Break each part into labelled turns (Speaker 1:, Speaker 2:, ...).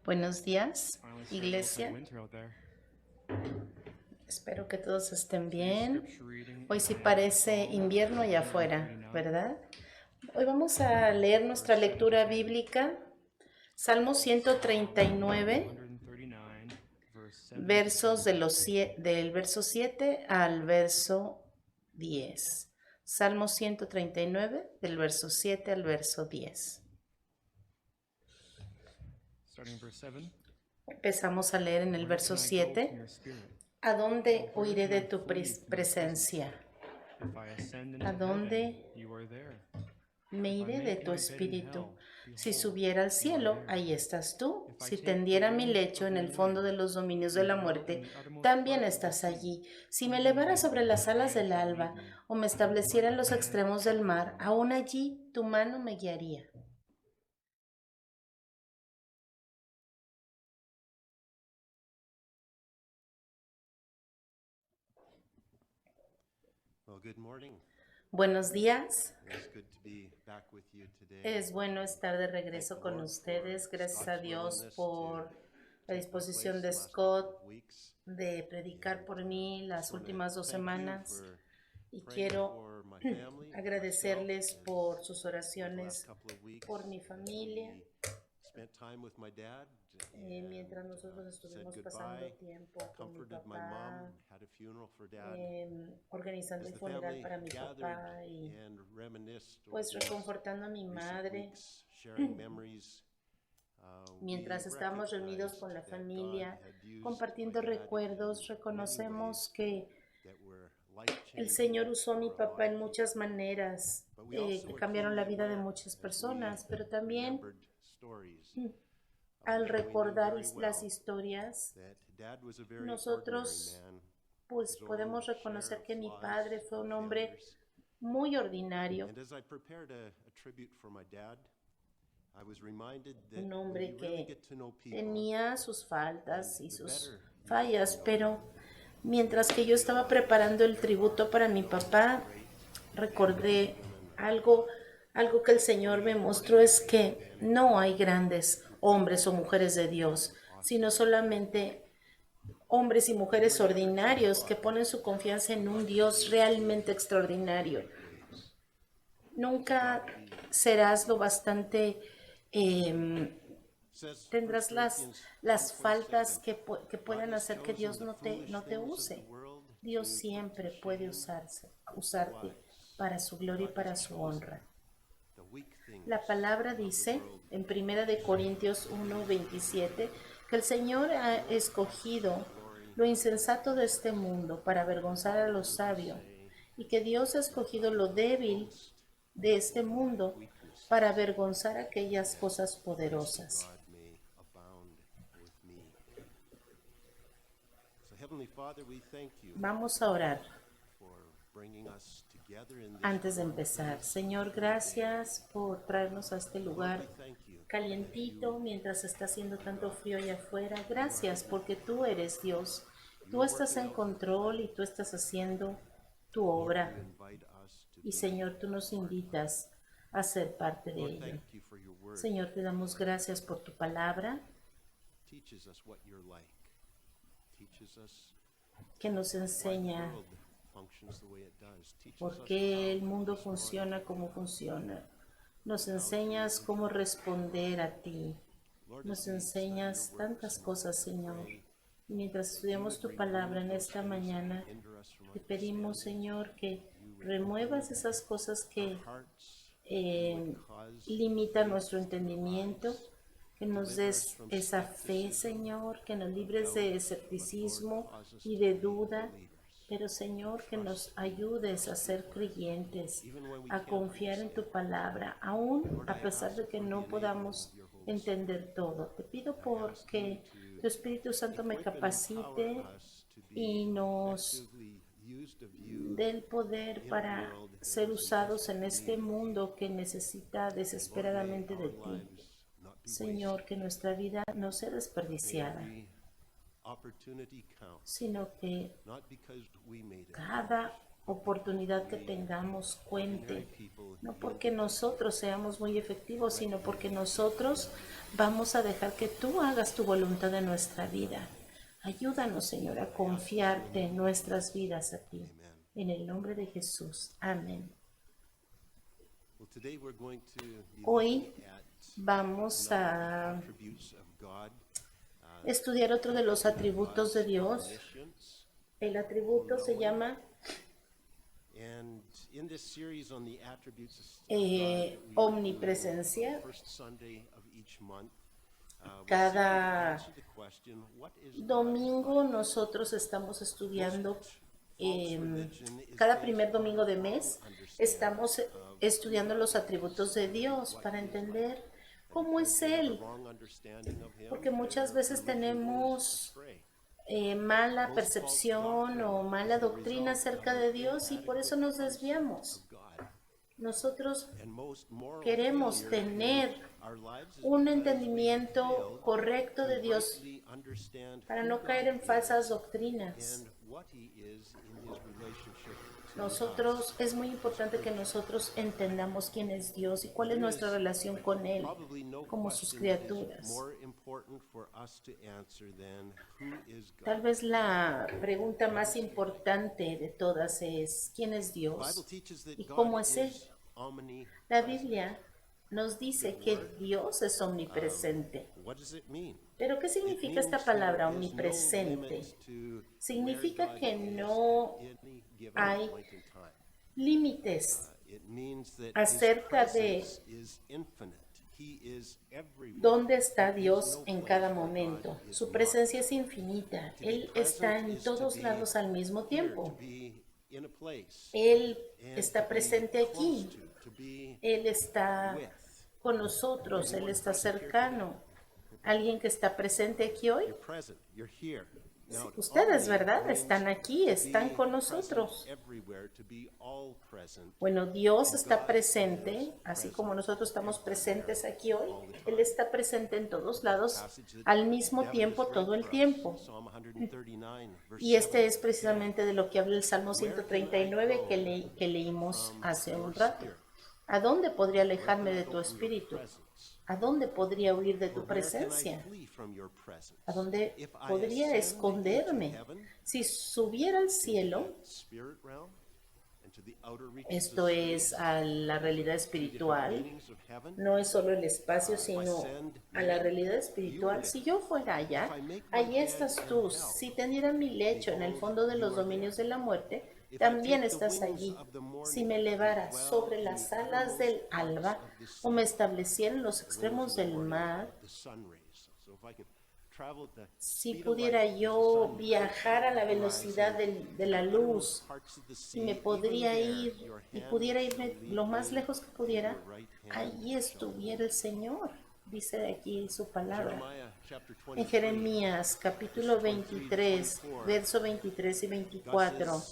Speaker 1: Buenos días, iglesia. Espero que todos estén bien. Hoy sí parece invierno allá afuera, ¿verdad? Hoy vamos a leer nuestra lectura bíblica, Salmo 139, versos del verso 7 al verso 10. Salmo 139, del verso 7 al verso 10. Empezamos a leer en el verso 7. ¿A dónde huiré de tu presencia? ¿A dónde me iré de tu espíritu? Si subiera al cielo, ahí estás tú. Si tendiera mi lecho en el fondo de los dominios de la muerte, también estás allí. Si me elevara sobre las alas del alba o me estableciera en los extremos del mar, aún allí tu mano me guiaría. Buenos días. Es bueno estar de regreso con ustedes. Gracias a Dios por la disposición de Scott de predicar por mí las últimas 2 semanas. Y quiero agradecerles por sus oraciones por mi familia. Mientras nosotros estuvimos pasando tiempo con mi papá, organizando el funeral para mi papá y pues reconfortando a mi madre. Mientras estábamos reunidos con la familia, compartiendo recuerdos, reconocemos que el Señor usó a mi papá en muchas maneras que cambiaron la vida de muchas personas, pero también al recordar las historias, nosotros pues podemos reconocer que mi padre fue un hombre muy ordinario, un hombre que tenía sus faltas y sus fallas, pero mientras que yo estaba preparando el tributo para mi papá, recordé algo que el Señor me mostró, es que no hay grandes hombres o mujeres de Dios, sino solamente hombres y mujeres ordinarios que ponen su confianza en un Dios realmente extraordinario. Nunca serás lo bastante, tendrás las faltas que puedan hacer que Dios no te use. Dios siempre puede usarte para su gloria y para su honra. La palabra dice en 1 Corintios 1:27 que el Señor ha escogido lo insensato de este mundo para avergonzar a lo sabio, y que Dios ha escogido lo débil de este mundo para avergonzar aquellas cosas poderosas. Vamos a orar antes de empezar. Señor, gracias por traernos a este lugar calientito mientras está haciendo tanto frío allá afuera. Gracias porque tú eres Dios. Tú estás en control y tú estás haciendo tu obra. Y Señor, tú nos invitas a ser parte de ello. Señor, te damos gracias por tu palabra, que nos enseña por qué el mundo funciona como funciona. Nos enseñas cómo responder a ti. Nos enseñas tantas cosas, Señor. Y mientras estudiamos tu palabra en esta mañana, te pedimos, Señor, que remuevas esas cosas que limitan nuestro entendimiento, que nos des esa fe, Señor, que nos libres de escepticismo y de duda, pero Señor, que nos ayudes a ser creyentes, a confiar en tu palabra, aún a pesar de que no podamos entender todo. Te pido porque tu Espíritu Santo me capacite y nos dé el poder para ser usados en este mundo que necesita desesperadamente de ti. Señor, que nuestra vida no sea desperdiciada, sino que cada oportunidad que tengamos cuente, no porque nosotros seamos muy efectivos, sino porque nosotros vamos a dejar que tú hagas tu voluntad en nuestra vida. Ayúdanos, Señor, a confiarte en nuestras vidas a ti. En el nombre de Jesús. Amén. Hoy vamos a estudiar otro de los atributos de Dios. El atributo se llama omnipresencia. Cada domingo nosotros estamos estudiando, cada primer domingo de mes estamos estudiando los atributos de Dios para entender cómo es Él, porque muchas veces tenemos mala percepción o mala doctrina acerca de Dios y por eso nos desviamos. Nosotros queremos tener un entendimiento correcto de Dios para no caer en falsas doctrinas. Es muy importante que nosotros entendamos quién es Dios y cuál es nuestra relación con Él como sus criaturas. Tal vez la pregunta más importante de todas es ¿quién es Dios y cómo es Él? La Biblia nos dice que Dios es omnipresente. ¿Pero qué significa esta palabra omnipresente? Significa que no hay límites acerca de dónde está Dios en cada momento. Su presencia es infinita. Él está en todos lados al mismo tiempo. Él está presente aquí. Él está con nosotros. Él está cercano. ¿Alguien que está presente aquí hoy? Ustedes, ¿verdad? Están aquí, están con nosotros. Bueno, Dios está presente, así como nosotros estamos presentes aquí hoy. Él está presente en todos lados, al mismo tiempo, todo el tiempo. Y este es precisamente de lo que habla el Salmo 139 que leímos hace un rato. ¿A dónde podría alejarme de tu espíritu? ¿A dónde podría huir de tu presencia? ¿A dónde podría esconderme? Si subiera al cielo, esto es a la realidad espiritual, no es solo el espacio, sino a la realidad espiritual. Si yo fuera allá, allí estás tú. Si tendiera mi lecho en el fondo de los dominios de la muerte, también estás allí. Si me elevara sobre las alas del alba o me estableciera en los extremos del mar, si pudiera yo viajar a la velocidad de la luz y me podría ir y pudiera irme lo más lejos que pudiera, allí estuviera el Señor, dice aquí su palabra. En Jeremías capítulo 23, verso 23 y 24,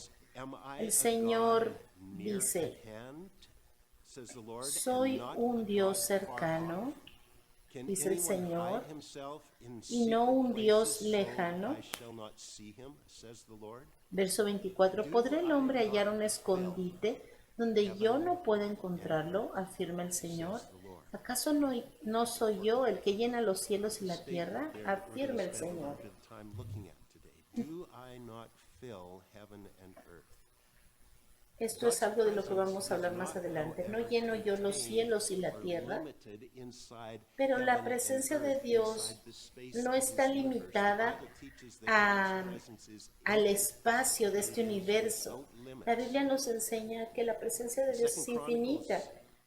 Speaker 1: el Señor dice: soy un Dios cercano, dice el Señor, y no un Dios lejano. Verso 24, ¿podrá el hombre hallar un escondite donde yo no pueda encontrarlo? Afirma el Señor. ¿Acaso no soy yo el que llena los cielos y la tierra? Afirma el Señor. Esto es algo de lo que vamos a hablar más adelante. No lleno yo los cielos y la tierra, pero la presencia de Dios no está limitada al espacio de este universo. La Biblia nos enseña que la presencia de Dios es infinita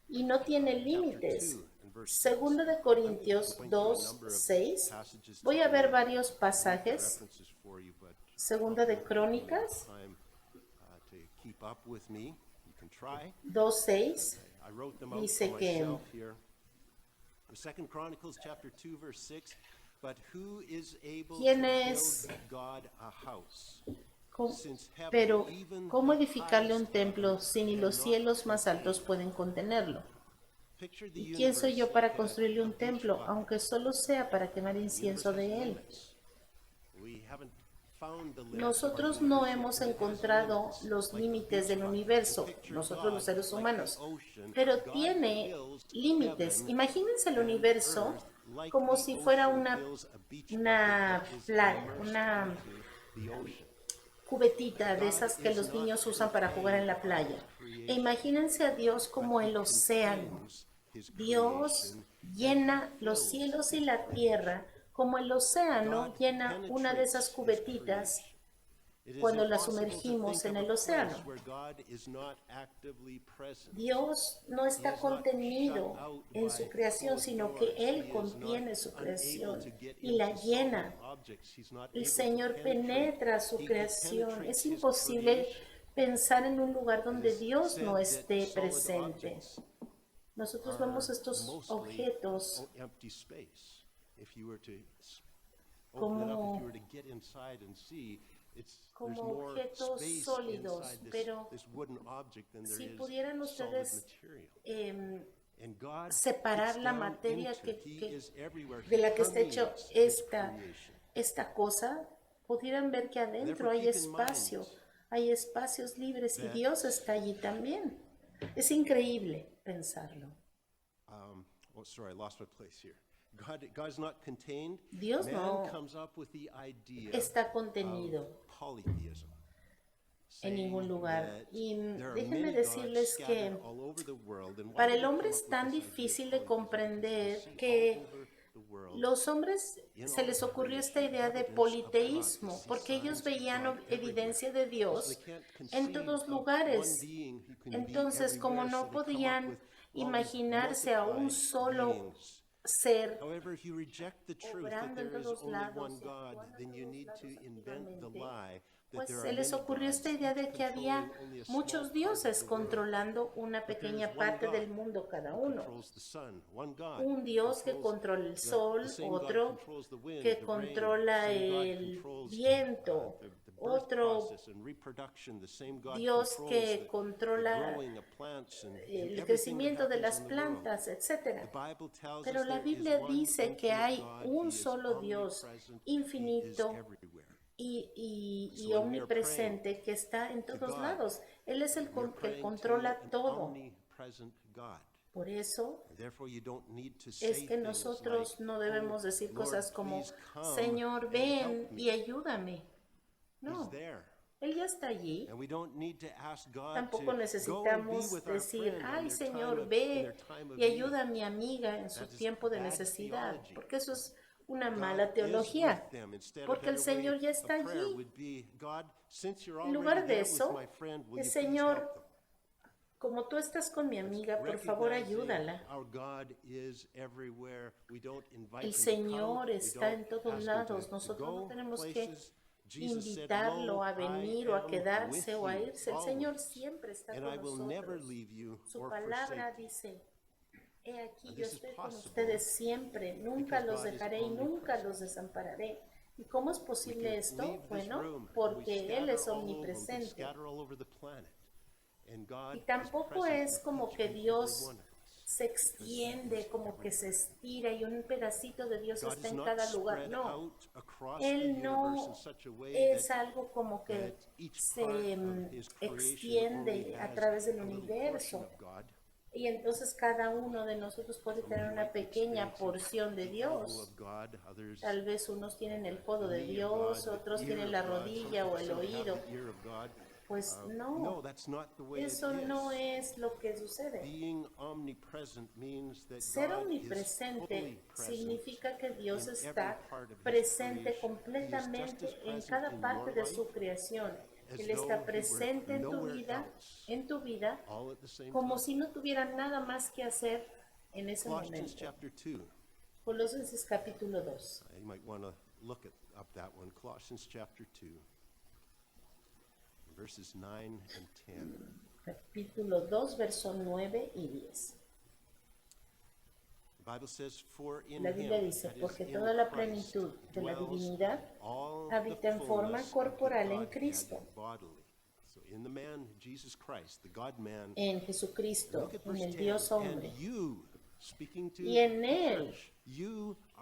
Speaker 1: y no tiene límites. Segundo de Corintios 2, 6. Voy a ver varios pasajes. Segunda de Crónicas 2:6 dice que ¿quién es? Pero ¿cómo edificarle un templo si ni los cielos más altos pueden contenerlo? ¿Y quién soy yo para construirle un templo, aunque solo sea para quemar incienso de él? Nosotros no hemos encontrado los límites del universo, nosotros los seres humanos, pero tiene límites. Imagínense el universo como si fuera una playa, una cubetita de esas que los niños usan para jugar en la playa. E imagínense a Dios como el océano. Dios llena los cielos y la tierra como el océano llena una de esas cubetitas cuando la sumergimos en el océano. Dios no está contenido en su creación, sino que Él contiene su creación y la llena. El Señor penetra su creación. Es imposible pensar en un lugar donde Dios no esté presente. Nosotros vemos estos objetos como objetos sólidos, pero si pudieran ustedes separar la materia de la que está hecho esta cosa, pudieran ver que adentro hay espacio, hay espacios libres y Dios está allí también. Es increíble pensarlo. Dios no está contenido en ningún lugar. Y déjenme decirles que para el hombre es tan difícil de comprender que los hombres se les ocurrió esta idea de politeísmo, porque ellos veían evidencia de Dios en todos lugares. Entonces, como no podían imaginarse a un solo ser obrando en todos lados, pues se les ocurrió esta idea de que había muchos dioses controlando una pequeña parte del mundo cada uno. Un dios que controla el sol, otro que controla el viento, otro Dios que controla el crecimiento de las plantas, etc. Pero la Biblia dice que hay un solo Dios infinito y omnipresente que está en todos lados. Él es el que controla todo. Por eso es que nosotros no debemos decir cosas como, Señor, ven y ayúdame. No, Él ya está allí. Tampoco necesitamos decir, ay, Señor, ve y ayuda a mi amiga en su tiempo de necesidad, porque eso es una mala teología, porque el Señor ya está allí. En lugar de eso, el Señor, como tú estás con mi amiga, por favor ayúdala. El Señor está en todos lados. Nosotros no tenemos que invitarlo a venir o a quedarse o a irse. El Señor siempre está con nosotros. Su palabra dice, he aquí, yo estoy con ustedes siempre, nunca los dejaré y nunca los desampararé. ¿Y cómo es posible esto? Bueno, porque Él es omnipresente. Y tampoco es como que Dios se extiende, como que se estira y un pedacito de Dios está en cada lugar. No, Él no es algo como que se extiende a través del universo. Y entonces cada uno de nosotros puede tener una pequeña porción de Dios. Tal vez unos tienen el codo de Dios, otros tienen la rodilla o el oído. Pues no, eso no es lo que sucede. Ser omnipresente significa que Dios está presente completamente en cada parte de su creación. Él está presente en tu vida, como si no tuviera nada más que hacer en ese momento. Colosenses capítulo 2.
Speaker 2: You might want to look up that one, Colossians chapter 2, verses 9 and 10.
Speaker 1: Capítulo 2, versos 9 y 10. La Biblia dice, porque toda la plenitud de la divinidad habita en forma corporal en Cristo. En Jesucristo, en el Dios hombre. Y en Él,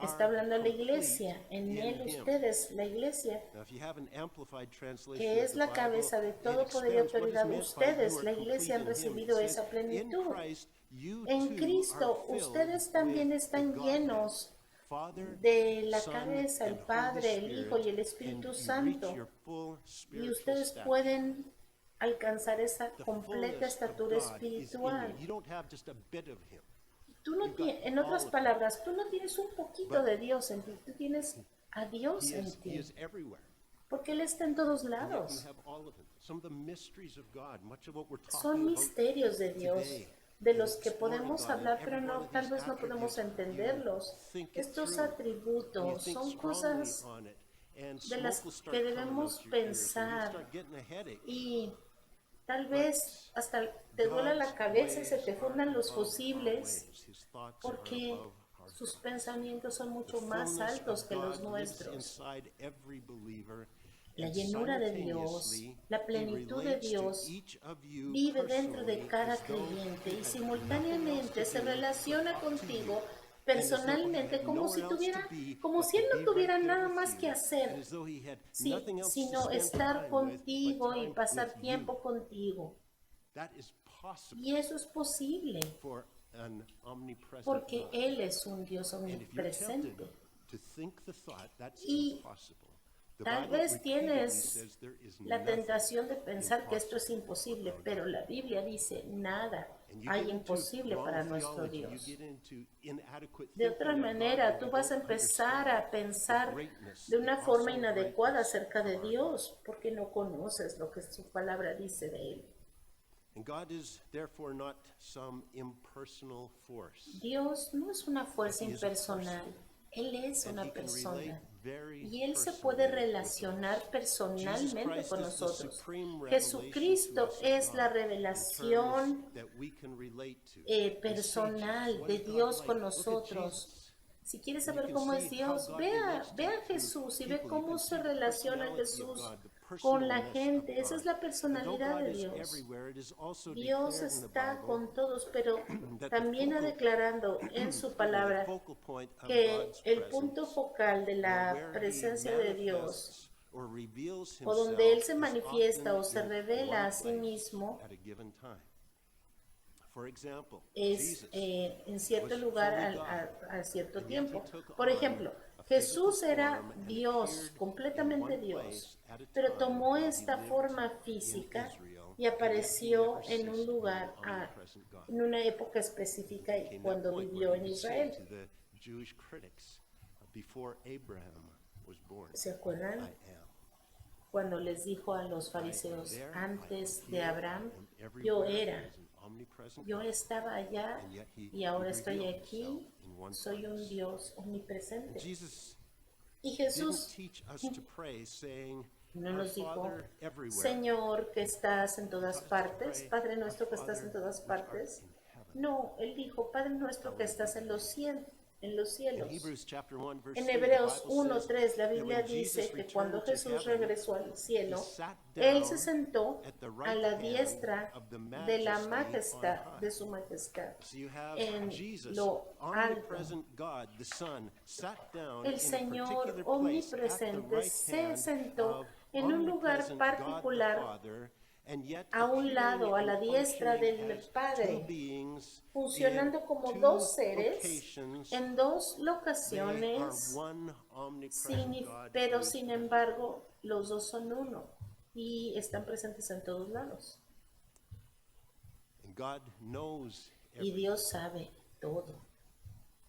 Speaker 1: Está
Speaker 2: are
Speaker 1: hablando a la
Speaker 2: complete
Speaker 1: iglesia, en
Speaker 2: in
Speaker 1: Él
Speaker 2: him.
Speaker 1: ustedes, la iglesia,
Speaker 2: Now, if you have an amplified translation
Speaker 1: que
Speaker 2: of
Speaker 1: es
Speaker 2: the
Speaker 1: la
Speaker 2: Bible,
Speaker 1: cabeza de
Speaker 2: it
Speaker 1: todo poder y
Speaker 2: expands what is
Speaker 1: autoridad.
Speaker 2: meant by you
Speaker 1: Ustedes,
Speaker 2: are
Speaker 1: la
Speaker 2: complete
Speaker 1: iglesia, han
Speaker 2: in him. It
Speaker 1: recibido
Speaker 2: says,
Speaker 1: esa
Speaker 2: in
Speaker 1: plenitud.
Speaker 2: Christ, you
Speaker 1: En
Speaker 2: too are
Speaker 1: Cristo,
Speaker 2: filled
Speaker 1: ustedes
Speaker 2: with
Speaker 1: también
Speaker 2: the
Speaker 1: están
Speaker 2: Godhead,
Speaker 1: llenos
Speaker 2: Father,
Speaker 1: de la
Speaker 2: Son,
Speaker 1: cabeza, el
Speaker 2: and Holy
Speaker 1: Padre, el Hijo
Speaker 2: Spirit,
Speaker 1: y el
Speaker 2: and
Speaker 1: Espíritu
Speaker 2: you reach
Speaker 1: Santo.
Speaker 2: your full
Speaker 1: Y
Speaker 2: spiritual
Speaker 1: ustedes
Speaker 2: stature.
Speaker 1: pueden alcanzar esa
Speaker 2: The
Speaker 1: completa
Speaker 2: fullness of
Speaker 1: estatura
Speaker 2: God is in you.
Speaker 1: espiritual.
Speaker 2: You don't have just a bit of him.
Speaker 1: Tú no
Speaker 2: You've got
Speaker 1: en otras
Speaker 2: all of him.
Speaker 1: palabras, tú no tienes un poquito
Speaker 2: But
Speaker 1: de Dios en ti, tú tienes a Dios
Speaker 2: He
Speaker 1: en
Speaker 2: is
Speaker 1: ti,
Speaker 2: everywhere.
Speaker 1: porque Él está en todos
Speaker 2: And yet you
Speaker 1: lados.
Speaker 2: have all of him. Some of the mysteries of God, much of what we're
Speaker 1: Son
Speaker 2: talking about
Speaker 1: misterios de Dios,
Speaker 2: today,
Speaker 1: de los que
Speaker 2: exploring
Speaker 1: podemos
Speaker 2: God, and
Speaker 1: hablar,
Speaker 2: every
Speaker 1: pero
Speaker 2: one
Speaker 1: no,
Speaker 2: of
Speaker 1: tal
Speaker 2: these
Speaker 1: vez no podemos
Speaker 2: attributes,
Speaker 1: entenderlos.
Speaker 2: you think it
Speaker 1: Estos
Speaker 2: through, and you
Speaker 1: atributos
Speaker 2: think
Speaker 1: son
Speaker 2: strongly
Speaker 1: cosas
Speaker 2: on it, and
Speaker 1: de las
Speaker 2: smoke will start
Speaker 1: que
Speaker 2: coming
Speaker 1: debemos
Speaker 2: out your ears, and you
Speaker 1: pensar,
Speaker 2: start getting a headache.
Speaker 1: y tal vez hasta te duela la
Speaker 2: God's
Speaker 1: cabeza y se
Speaker 2: ways
Speaker 1: te fundan
Speaker 2: are
Speaker 1: los
Speaker 2: above our
Speaker 1: fusibles,
Speaker 2: ways. His thoughts are
Speaker 1: porque
Speaker 2: above our
Speaker 1: sus
Speaker 2: thoughts.
Speaker 1: pensamientos son
Speaker 2: The
Speaker 1: mucho más
Speaker 2: fullness
Speaker 1: altos
Speaker 2: of
Speaker 1: que los
Speaker 2: God lives
Speaker 1: nuestros.
Speaker 2: inside every believer,
Speaker 1: La
Speaker 2: and
Speaker 1: llenura de Dios,
Speaker 2: simultaneously,
Speaker 1: la
Speaker 2: He
Speaker 1: plenitud de
Speaker 2: relates to
Speaker 1: Dios
Speaker 2: each of you
Speaker 1: vive dentro de
Speaker 2: personally
Speaker 1: cada
Speaker 2: as though
Speaker 1: creyente
Speaker 2: He
Speaker 1: y
Speaker 2: had
Speaker 1: simultáneamente
Speaker 2: nothing
Speaker 1: se
Speaker 2: else to do
Speaker 1: relaciona
Speaker 2: but talk to
Speaker 1: contigo
Speaker 2: you, and as though He
Speaker 1: personalmente
Speaker 2: had
Speaker 1: como si
Speaker 2: nowhere else to
Speaker 1: tuviera,
Speaker 2: be
Speaker 1: como
Speaker 2: but
Speaker 1: si Él
Speaker 2: to
Speaker 1: no
Speaker 2: be
Speaker 1: tuviera
Speaker 2: right there
Speaker 1: nada
Speaker 2: with
Speaker 1: más que
Speaker 2: you, and
Speaker 1: hacer,
Speaker 2: as though He had nothing else to
Speaker 1: sino
Speaker 2: spend
Speaker 1: estar
Speaker 2: time with but
Speaker 1: contigo y
Speaker 2: time
Speaker 1: pasar
Speaker 2: with you.
Speaker 1: tiempo contigo.
Speaker 2: That is possible
Speaker 1: Y eso es posible
Speaker 2: for an omnipresent
Speaker 1: porque
Speaker 2: God.
Speaker 1: Él es un Dios
Speaker 2: And if you're tempted
Speaker 1: omnipresente.
Speaker 2: to think the thought, that's
Speaker 1: Y
Speaker 2: impossible. The
Speaker 1: tal
Speaker 2: Bible
Speaker 1: vez
Speaker 2: repeatedly
Speaker 1: tienes
Speaker 2: says there is
Speaker 1: la
Speaker 2: nothing
Speaker 1: tentación de pensar que esto es
Speaker 2: impossible
Speaker 1: imposible,
Speaker 2: for our
Speaker 1: pero
Speaker 2: God.
Speaker 1: la Biblia dice nada
Speaker 2: And you
Speaker 1: hay
Speaker 2: get into
Speaker 1: imposible
Speaker 2: wrong
Speaker 1: para nuestro
Speaker 2: theology, you
Speaker 1: Dios.
Speaker 2: get into inadequate
Speaker 1: De
Speaker 2: thinking
Speaker 1: otra
Speaker 2: of God
Speaker 1: manera,
Speaker 2: where
Speaker 1: tú
Speaker 2: you
Speaker 1: vas a
Speaker 2: don't
Speaker 1: empezar
Speaker 2: understand
Speaker 1: a pensar
Speaker 2: the greatness,
Speaker 1: de una
Speaker 2: the
Speaker 1: forma
Speaker 2: awesome
Speaker 1: inadecuada
Speaker 2: greatness
Speaker 1: acerca de
Speaker 2: of our
Speaker 1: Dios, porque no conoces lo que su palabra dice de Él.
Speaker 2: God. And God is therefore not some impersonal force.
Speaker 1: Dios no es una fuerza
Speaker 2: He is a
Speaker 1: impersonal, Él es
Speaker 2: And
Speaker 1: una
Speaker 2: He can relate
Speaker 1: persona.
Speaker 2: very
Speaker 1: Y Él se
Speaker 2: personally
Speaker 1: puede
Speaker 2: with us.
Speaker 1: relacionar
Speaker 2: Jesus
Speaker 1: personalmente
Speaker 2: Christ
Speaker 1: con
Speaker 2: is the
Speaker 1: nosotros.
Speaker 2: supreme revelation
Speaker 1: Jesucristo
Speaker 2: to us of
Speaker 1: es la
Speaker 2: God in
Speaker 1: revelación
Speaker 2: terms that we can relate to.
Speaker 1: personal
Speaker 2: What
Speaker 1: de
Speaker 2: is God
Speaker 1: Dios
Speaker 2: like?
Speaker 1: con
Speaker 2: Look at
Speaker 1: nosotros.
Speaker 2: Jesus.
Speaker 1: Si quieres
Speaker 2: And you
Speaker 1: saber
Speaker 2: can
Speaker 1: cómo es
Speaker 2: see how
Speaker 1: Dios,
Speaker 2: God
Speaker 1: ve
Speaker 2: relates
Speaker 1: a
Speaker 2: to
Speaker 1: Jesús y ve
Speaker 2: people. You
Speaker 1: cómo
Speaker 2: can
Speaker 1: se
Speaker 2: see the
Speaker 1: relaciona
Speaker 2: personality of
Speaker 1: Jesús
Speaker 2: God, the
Speaker 1: con la
Speaker 2: personalness of
Speaker 1: gente. Esa es
Speaker 2: God.
Speaker 1: la personalidad
Speaker 2: And though
Speaker 1: de
Speaker 2: God is
Speaker 1: Dios.
Speaker 2: everywhere, it is also
Speaker 1: Dios
Speaker 2: declared in the
Speaker 1: está
Speaker 2: Bible
Speaker 1: con todos, pero
Speaker 2: that the
Speaker 1: también ha
Speaker 2: focal-
Speaker 1: declarando en su
Speaker 2: the
Speaker 1: palabra
Speaker 2: focal point of
Speaker 1: que
Speaker 2: God's
Speaker 1: el punto
Speaker 2: presence,
Speaker 1: focal de
Speaker 2: or
Speaker 1: la
Speaker 2: where He
Speaker 1: presencia de Dios,
Speaker 2: manifests or reveals
Speaker 1: o donde Él
Speaker 2: Himself,
Speaker 1: se
Speaker 2: is
Speaker 1: manifiesta o
Speaker 2: often
Speaker 1: se
Speaker 2: in
Speaker 1: revela
Speaker 2: one
Speaker 1: a sí
Speaker 2: place
Speaker 1: mismo,
Speaker 2: at a given time. For example,
Speaker 1: es
Speaker 2: Jesus
Speaker 1: en cierto
Speaker 2: was
Speaker 1: lugar
Speaker 2: fully God,
Speaker 1: a cierto
Speaker 2: and yet He
Speaker 1: tiempo.
Speaker 2: took
Speaker 1: Por
Speaker 2: on
Speaker 1: ejemplo,
Speaker 2: a physical
Speaker 1: Jesús era
Speaker 2: form and
Speaker 1: Dios,
Speaker 2: appeared in
Speaker 1: completamente
Speaker 2: one
Speaker 1: Dios,
Speaker 2: place at a
Speaker 1: pero
Speaker 2: time
Speaker 1: tomó
Speaker 2: while He
Speaker 1: esta
Speaker 2: lived
Speaker 1: forma
Speaker 2: in
Speaker 1: física
Speaker 2: Israel,
Speaker 1: y
Speaker 2: and yet He
Speaker 1: apareció
Speaker 2: never
Speaker 1: en un
Speaker 2: ceased
Speaker 1: lugar,
Speaker 2: being omnipresent God.
Speaker 1: en una época específica y
Speaker 2: Came that
Speaker 1: cuando
Speaker 2: point
Speaker 1: vivió
Speaker 2: where He
Speaker 1: en
Speaker 2: would say
Speaker 1: Israel.
Speaker 2: to the Jewish critics, before Abraham was born,
Speaker 1: ¿Se
Speaker 2: I
Speaker 1: acuerdan?
Speaker 2: am.
Speaker 1: Cuando les dijo a los fariseos,
Speaker 2: There,
Speaker 1: antes
Speaker 2: I
Speaker 1: de
Speaker 2: am
Speaker 1: Abraham,
Speaker 2: here, and
Speaker 1: yo
Speaker 2: everywhere
Speaker 1: era,
Speaker 2: as an omnipresent
Speaker 1: yo
Speaker 2: God.
Speaker 1: estaba allá
Speaker 2: And yet
Speaker 1: y ahora
Speaker 2: he
Speaker 1: estoy
Speaker 2: revealed
Speaker 1: aquí,
Speaker 2: himself in one
Speaker 1: soy un
Speaker 2: place.
Speaker 1: Dios
Speaker 2: And
Speaker 1: omnipresente.
Speaker 2: Jesus
Speaker 1: Y
Speaker 2: didn't
Speaker 1: Jesús
Speaker 2: teach us to pray saying,
Speaker 1: no
Speaker 2: Our
Speaker 1: nos dijo,
Speaker 2: Father everywhere.
Speaker 1: Señor que estás en todas
Speaker 2: Taught us to
Speaker 1: partes,
Speaker 2: pray,
Speaker 1: Padre nuestro que
Speaker 2: Our
Speaker 1: estás en
Speaker 2: Father
Speaker 1: todas
Speaker 2: which art
Speaker 1: partes.
Speaker 2: in heaven.
Speaker 1: No, Él dijo, Padre nuestro que estás en los cielos.
Speaker 2: In
Speaker 1: cielos.
Speaker 2: Hebrews chapter 1 verse
Speaker 1: En
Speaker 2: 3,
Speaker 1: Hebreos
Speaker 2: the Bible says
Speaker 1: 1:3 la
Speaker 2: that
Speaker 1: Biblia
Speaker 2: when Jesus
Speaker 1: dice que cuando
Speaker 2: returned to
Speaker 1: Jesús
Speaker 2: heaven,
Speaker 1: regresó al cielo,
Speaker 2: He sat
Speaker 1: Él se
Speaker 2: down
Speaker 1: sentó
Speaker 2: at the
Speaker 1: a
Speaker 2: right
Speaker 1: la
Speaker 2: hand
Speaker 1: diestra
Speaker 2: of the
Speaker 1: de la
Speaker 2: Majesty
Speaker 1: majestad,
Speaker 2: on high.
Speaker 1: de su majestad.
Speaker 2: So you have
Speaker 1: En
Speaker 2: Jesus,
Speaker 1: lo alto.
Speaker 2: omnipresent God, the Son, sat down
Speaker 1: El
Speaker 2: in a
Speaker 1: Señor
Speaker 2: particular place at the
Speaker 1: omnipresente
Speaker 2: right
Speaker 1: se
Speaker 2: hand
Speaker 1: sentó
Speaker 2: of
Speaker 1: en un lugar
Speaker 2: omnipresent God the
Speaker 1: particular
Speaker 2: Father, and yet
Speaker 1: a un
Speaker 2: appearing
Speaker 1: lado, a la
Speaker 2: and
Speaker 1: diestra
Speaker 2: functioning
Speaker 1: del
Speaker 2: as
Speaker 1: Padre,
Speaker 2: two beings
Speaker 1: funcionando
Speaker 2: in
Speaker 1: como
Speaker 2: two
Speaker 1: dos seres
Speaker 2: locations.
Speaker 1: en dos
Speaker 2: They are
Speaker 1: locaciones,
Speaker 2: one omnipresent God
Speaker 1: pero
Speaker 2: who is
Speaker 1: sin
Speaker 2: everywhere.
Speaker 1: embargo los dos son uno y están presentes en todos lados.
Speaker 2: And God knows
Speaker 1: Y
Speaker 2: everything,
Speaker 1: Dios sabe todo.